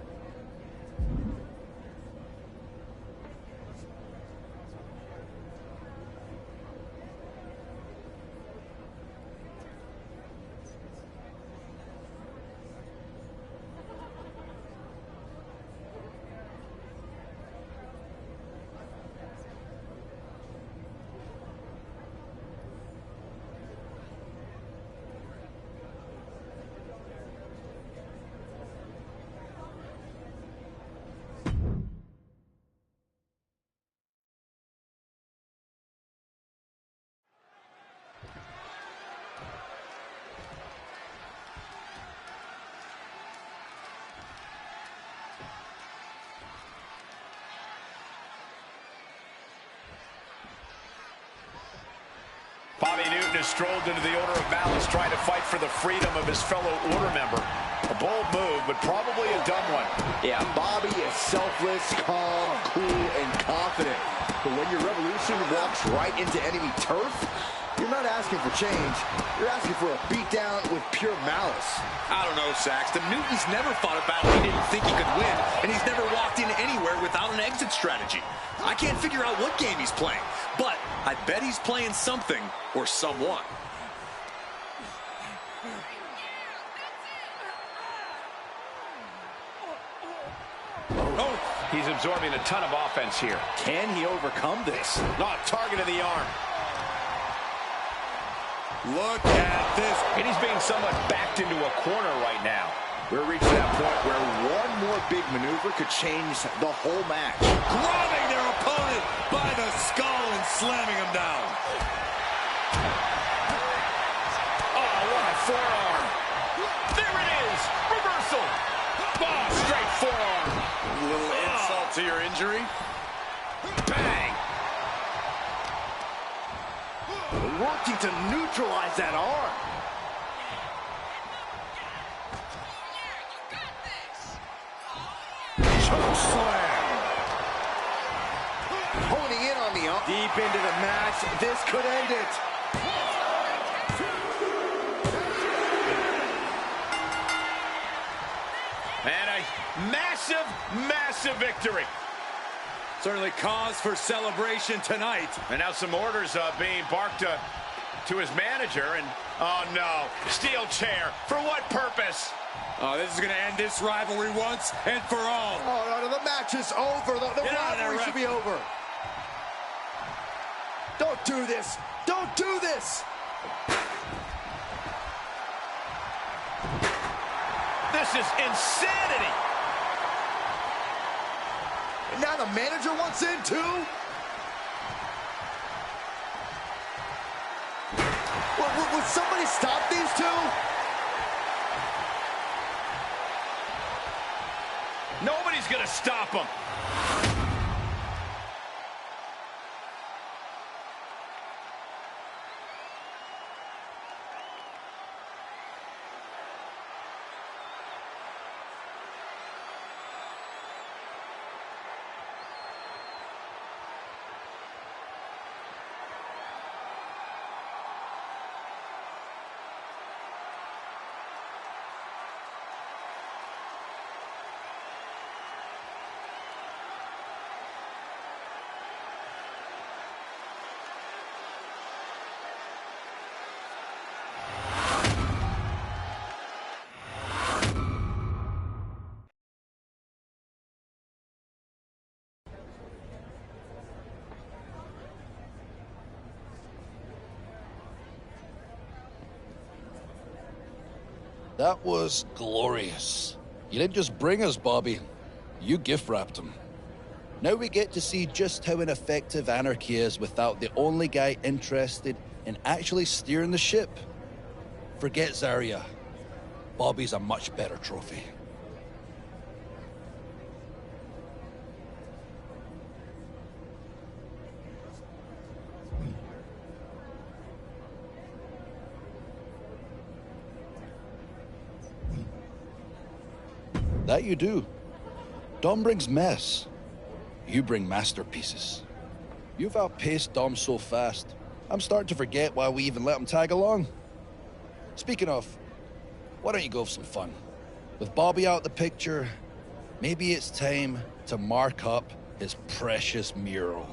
Bobby Newton has strolled into the Order of Malice, trying to fight for the freedom of his fellow Order member. A bold move, but probably a dumb one. Yeah, Bobby is selfless, calm, cool, and confident. But when your revolution walks right into enemy turf, you're not asking for change. You're asking for a beatdown with pure malice. I don't know, Saxton. Newton's never fought a battle he didn't think he could win, and he's never walked in anywhere without an exit strategy. I can't figure out what game he's playing, but I bet he's playing something or someone. Oh, he's absorbing a ton of offense here. Can he overcome this? Not target of the arm. Look at this. And he's being somewhat backed into a corner right now. We're reaching that point where one more big maneuver could change the whole match. Grabbing their opponent by the skull and slamming him down. Oh, what a forearm. There it is. Reversal. Oh, straight forearm. A little insult to your injury. Bang. Working to neutralize that arm. Choke slam. Honing in on the arm. Deep into the match. This could end it. And a massive, massive victory. Certainly cause for celebration tonight. And now some orders being barked to his manager. And, oh, no. Steel chair. For what purpose? Oh, this is going to end this rivalry once and for all. Oh, no, the match is over. The rivalry should be over. Don't do this. Don't do this. This is insanity. And now the manager wants in too? Would somebody stop these two? Nobody's gonna stop him. That was glorious. You didn't just bring us Bobby, you gift-wrapped him. Now we get to see just how ineffective Anarchy is without the only guy interested in actually steering the ship. Forget Zarya. Bobby's a much better trophy. That you do. Dom brings mess. You bring masterpieces. You've outpaced Dom so fast, I'm starting to forget why we even let him tag along. Speaking of, why don't you go have some fun? With Bobby out the picture, maybe it's time to mark up his precious mural.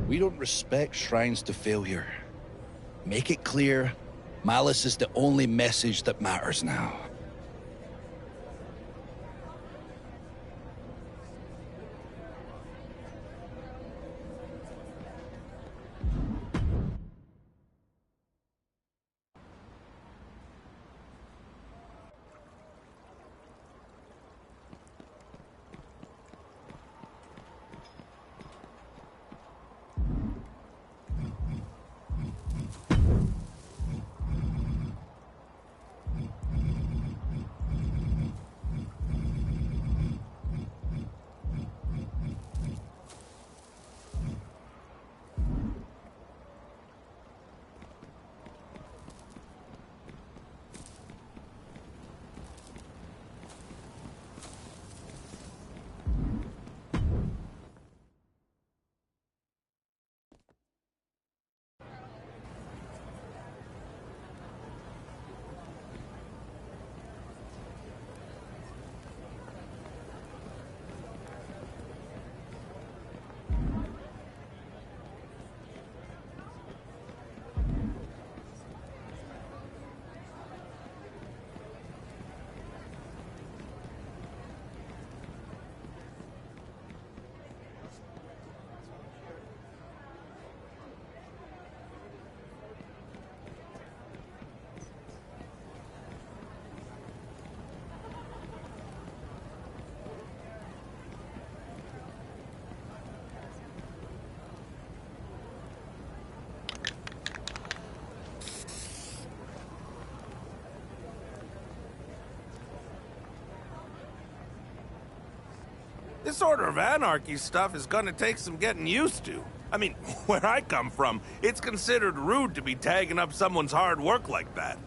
We don't respect shrines to failure. Make it clear, malice is the only message that matters now. This Order of Anarchy stuff is gonna take some getting used to. I mean, where I come from, it's considered rude to be tagging up someone's hard work like that.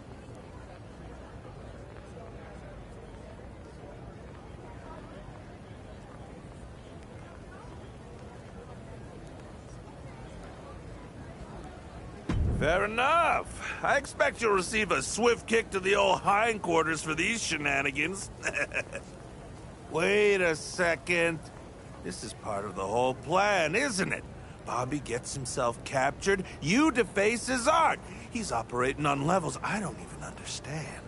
Fair enough. I expect you'll receive a swift kick to the old hindquarters for these shenanigans. Wait a second. This is part of the whole plan, isn't it? Bobby gets himself captured, you deface his art. He's operating on levels I don't even understand.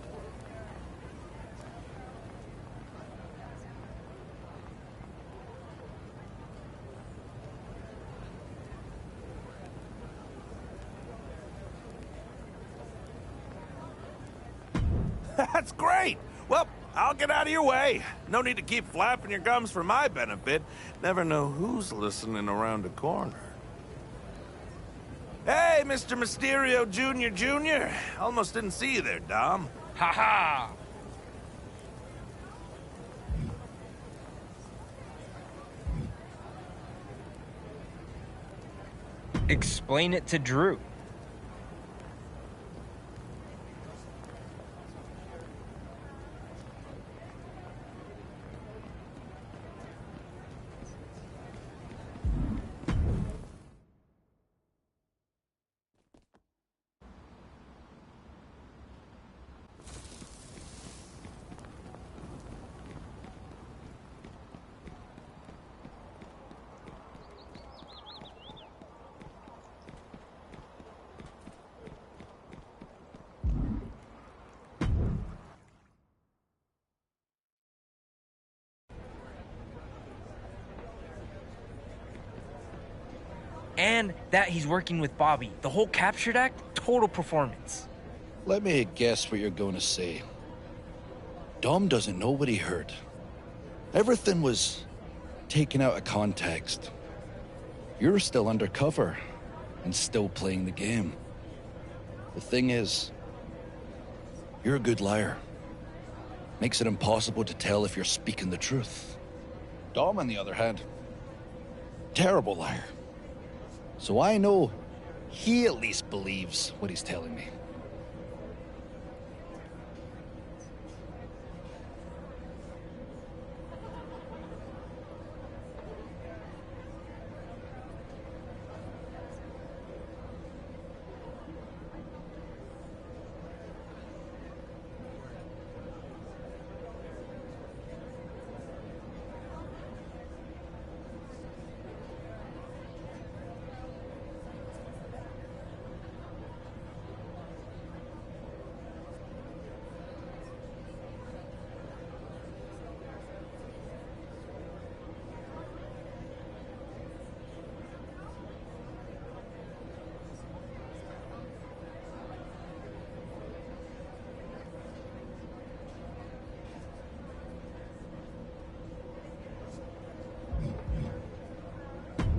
That's great! Well, I'll get out of your way. No need to keep flapping your gums for my benefit. Never know who's listening around the corner. Hey, Mr. Mysterio Jr. Almost didn't see you there, Dom. Ha ha! Explain it to Drew. And that he's working with Bobby. The whole captured act, total performance. Let me guess what you're going to say. Dom doesn't know what he heard. Everything was taken out of context. You're still undercover and still playing the game. The thing is, you're a good liar. Makes it impossible to tell if you're speaking the truth. Dom, on the other hand, terrible liar. So I know he at least believes what he's telling me.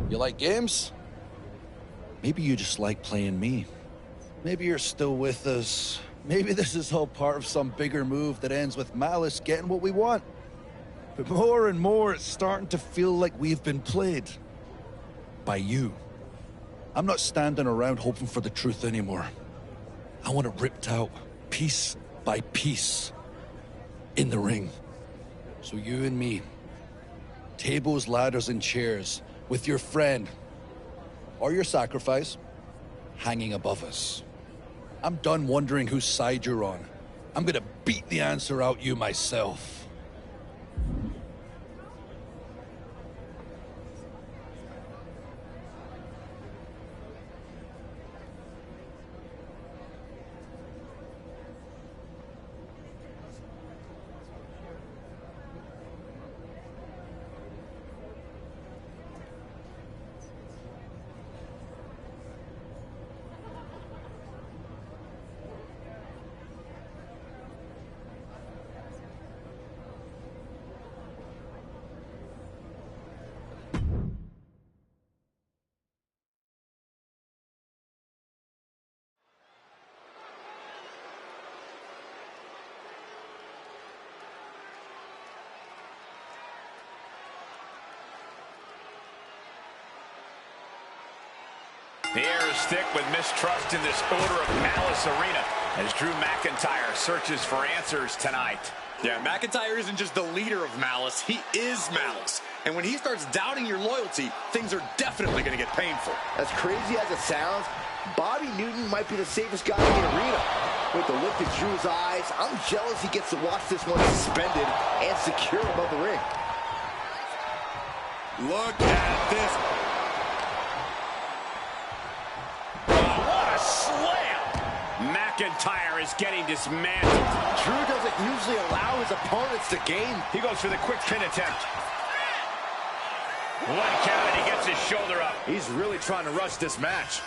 You like games? Maybe you just like playing me. Maybe you're still with us. Maybe this is all part of some bigger move that ends with Malice getting what we want. But more and more, it's starting to feel like we've been played. By you. I'm not standing around hoping for the truth anymore. I want it ripped out, piece by piece. In the ring. So you and me. Tables, ladders, and chairs. With your friend, or your sacrifice, hanging above us. I'm done wondering whose side you're on. I'm gonna beat the answer out you myself. The air is thick with mistrust in this Order of Malice arena as Drew McIntyre searches for answers tonight. Yeah, McIntyre isn't just the leader of Malice, he is Malice. And when he starts doubting your loyalty, things are definitely going to get painful. As crazy as it sounds, Bobby Newton might be the safest guy in the arena. With the look in Drew's eyes, I'm jealous he gets to watch this one suspended and secure above the ring. Look at this. Oh, what a slam! McIntyre is getting dismantled. Drew doesn't usually allow his opponents to gain. He goes for the quick pin attempt. One count and he gets his shoulder up. He's really trying to rush this match.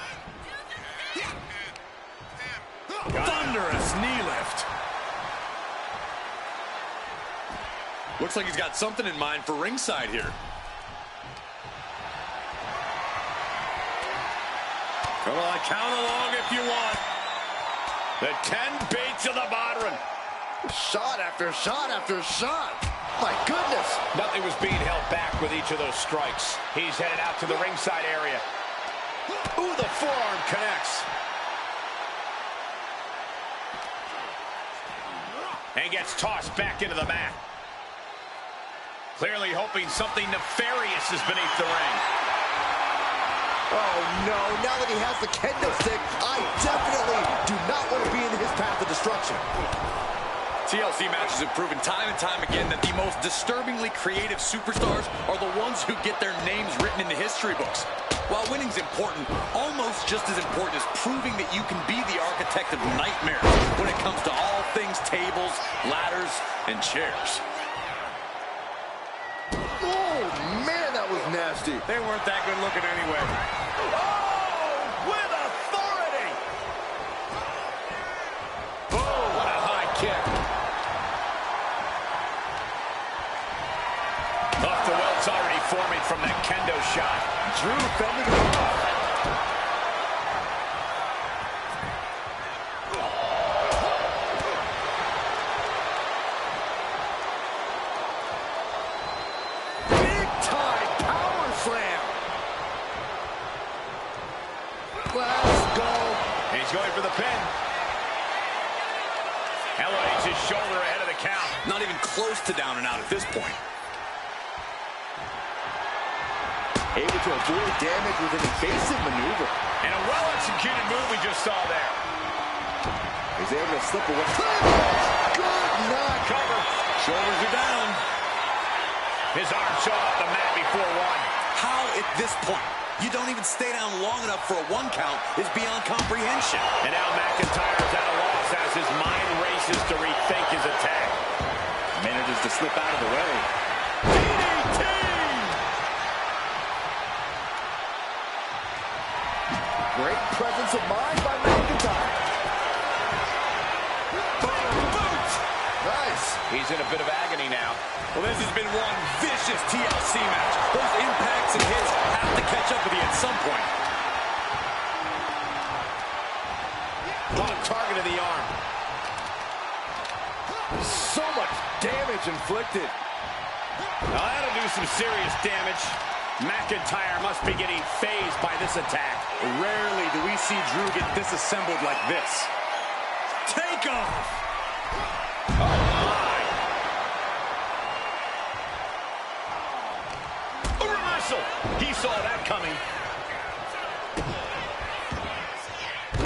Thunderous knee lift. Looks like he's got something in mind for ringside here. Come on, count along if you want. The 10 beats of the Bodhrán. Shot after shot after shot. My goodness. Nothing was being held back with each of those strikes. He's headed out to the ringside area. Ooh, the forearm connects. And gets tossed back into the mat. Clearly hoping something nefarious is beneath the ring. Oh, no. Now that he has the kendo stick, I definitely do not want to be in his path of destruction. TLC matches have proven time and time again that the most disturbingly creative superstars are the ones who get their names written in the history books. While winning's important, almost just as important is proving that you can be the architect of nightmares when it comes to all things tables, ladders, and chairs. Oh, man, that was nasty. They weren't that good looking anyway. Oh, with authority! Oh, what a high kick. Off the welts already forming from that kendo shot. Drew fending him off. Big time power slam. Let's go. And he's going for the pin. Elevates his shoulder ahead of the count. Not even close to down and out at this point. Able to avoid damage with an evasive maneuver. And a well-executed move we just saw there. He's able to slip away. Good knock. Cover. Shoulders are down. His arm showed off the mat before one. How at this point you don't even stay down long enough for a 1 count is beyond comprehension. And now McIntyre's at a loss as his mind races to rethink his attack. Manages to slip out of the way. DDT! Great presence of mind by McIntyre. Boot! Nice. He's in a bit of agony now. Well, this has been one vicious TLC match. Those impacts and hits have to catch up with you at some point. Target of the arm. So much damage inflicted. Now that'll do some serious damage. McIntyre must be getting phased by this attack. Rarely do we see Drew get disassembled like this. Take off! Oh, my. A reversal. He saw that coming.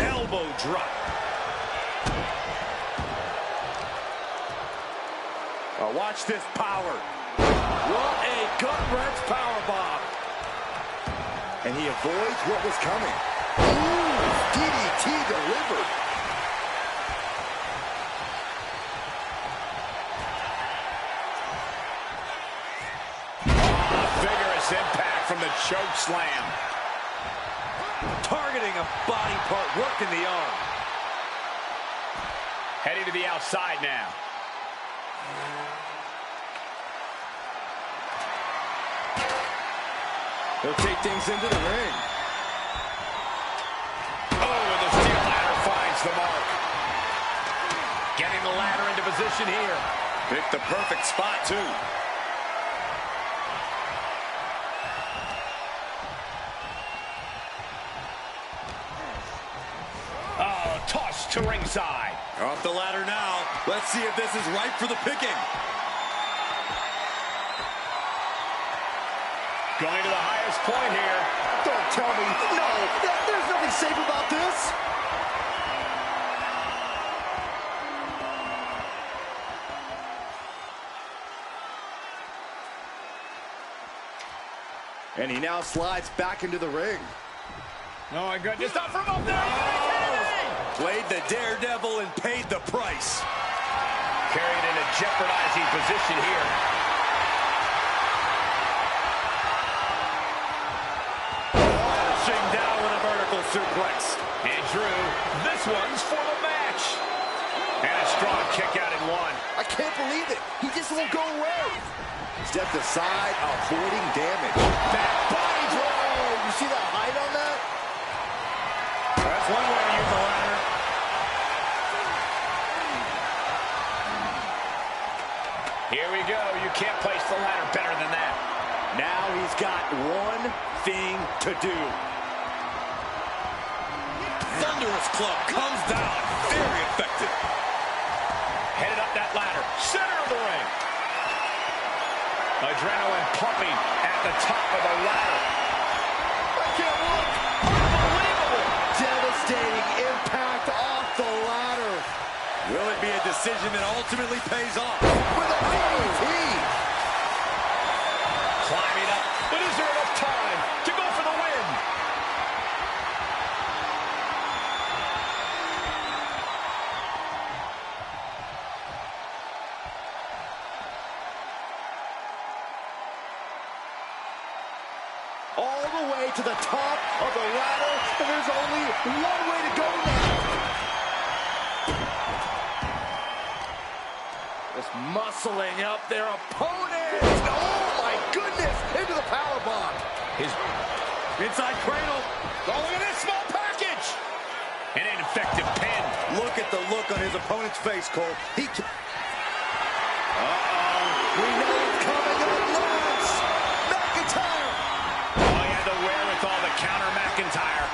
Elbow drop. Watch this power. What a gut-wrench powerbomb. And he avoids what was coming. Ooh, DDT delivered. Vigorous impact from the choke slam. Targeting a body part, working the arm. Heading to the outside now. He'll take things into the ring. Oh, and the steel ladder finds the mark. Getting the ladder into position here. Picked the perfect spot, too. Oh, tossed to ringside. Off the ladder now. Let's see if this is ripe for the picking. Going to the highest point here. Don't tell me. No, there's nothing safe about this. And he now slides back into the ring. Oh my goodness, not from up there! Oh. Played the daredevil and paid the price. Carried in a jeopardizing position here. Crashing down with a vertical suplex. And Drew, this one's for the match. And a strong kick out in one. I can't believe it. He just won't go away. Stepped aside, avoiding damage. Back body blow. You see that height on that? That's one way to use the ladder. Here we go. You can't place the ladder better than that. Now he's got one thing to do. Thunderous club comes down. Very effective. Headed up that ladder. Center of the ring. Adrenaline pumping at the top of the ladder. I can't look. Unbelievable. Devastating impact off the ladder. Will it be a decision that ultimately pays off? With a DDT. Climbing up. But is there enough time to go for the win? All the way to the top of the ladder, and there's only one way to go now. Just muscling up their opponent. Oh my goodness, into the powerbomb. His inside cradle. Oh, look at this small package. An ineffective pin. Look at the look on his opponent's face, Cole. We know it's coming up next. McIntyre. Oh, he had the wherewithal to counter McIntyre.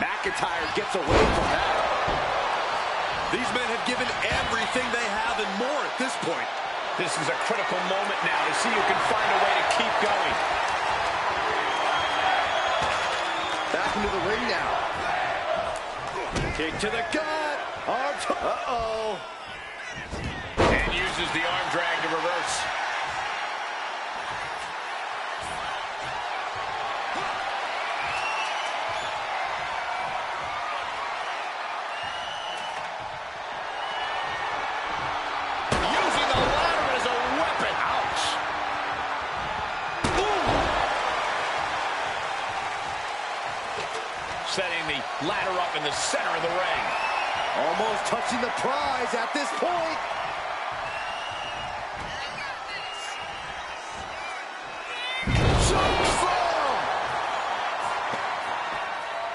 McIntyre gets away from that. These men have given everything they have and more at this point. This is a critical moment now to see who can find a way to keep going. Back into the ring now. Kick to the gut. Uh-oh. And uses the arm drag to reverse. Using the ladder as a weapon. Ouch. Ooh. Setting the ladder up in the center of the ring. Almost touching the prize at this point.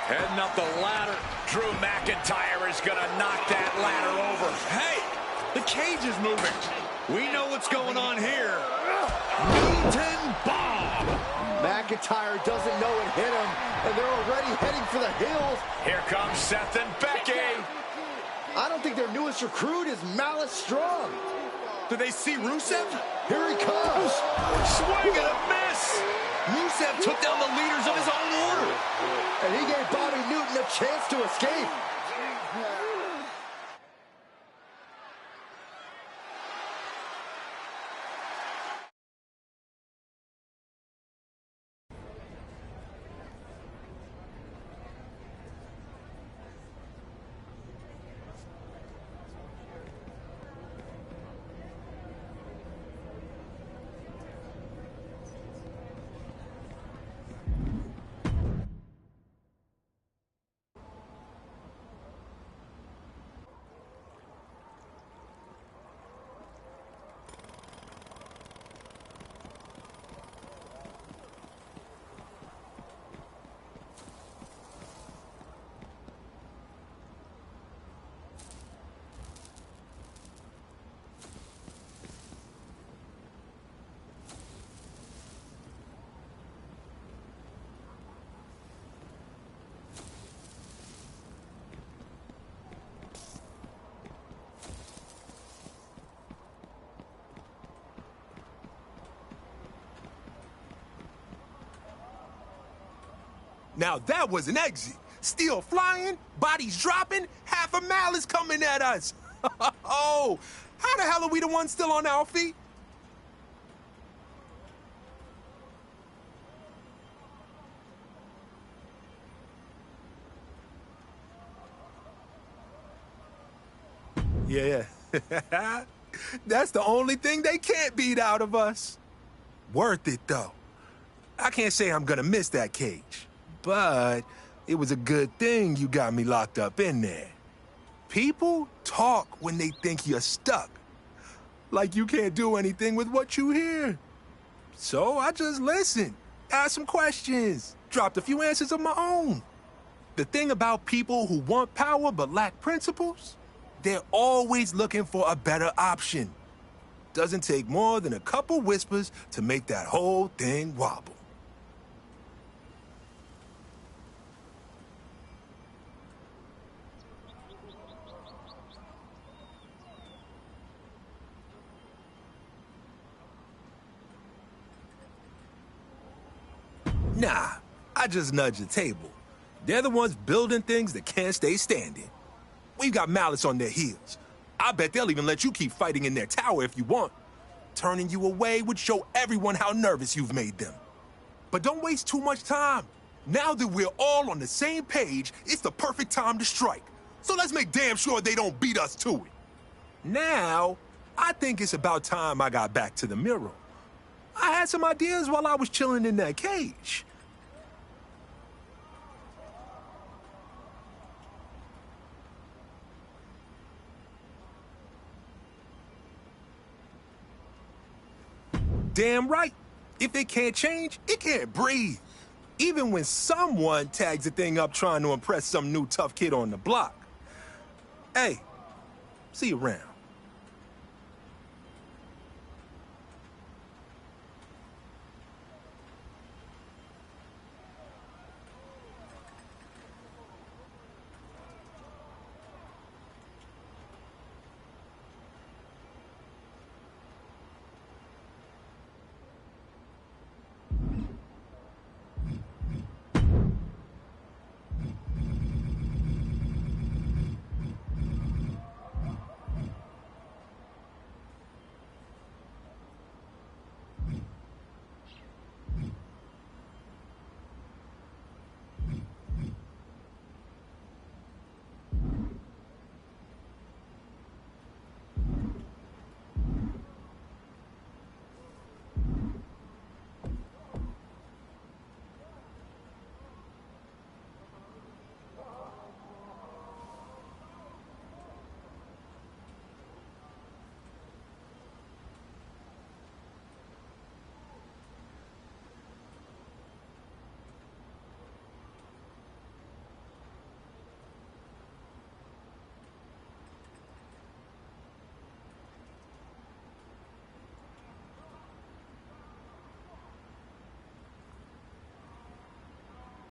Heading up the ladder. Drew McIntyre is going to knock that ladder over. Hey, the cage is moving. We know what's going on here. Newton bomb. McIntyre doesn't know it hit him, and they're already heading for the hills. Here comes Seth and Becky. I don't think their newest recruit is Malice Strong. Do they see Rusev? Here he comes. Swing and a miss. Rusev took down the leaders of his own order. And he gave Bobby Newton a chance to escape. Now that was an exit. Steel flying, bodies dropping, half a Malice coming at us. Oh, how the hell are we the ones still on our feet? Yeah. That's the only thing they can't beat out of us. Worth it, though. I can't say I'm gonna miss that cage, but it was a good thing you got me locked up in there. People talk when they think you're stuck. Like you can't do anything with what you hear. So I just listened, asked some questions, dropped a few answers of my own. The thing about people who want power but lack principles, they're always looking for a better option. Doesn't take more than a couple whispers to make that whole thing wobble. Nah, I just nudge the table. They're the ones building things that can't stay standing. We've got Malice on their heels. I bet they'll even let you keep fighting in their tower if you want. Turning you away would show everyone how nervous you've made them. But don't waste too much time. Now that we're all on the same page, it's the perfect time to strike. So let's make damn sure they don't beat us to it. Now, I think it's about time I got back to the mirror. I had some ideas while I was chilling in that cage. Damn right. If it can't change, it can't breathe. Even when someone tags the thing up trying to impress some new tough kid on the block. Hey, see you around.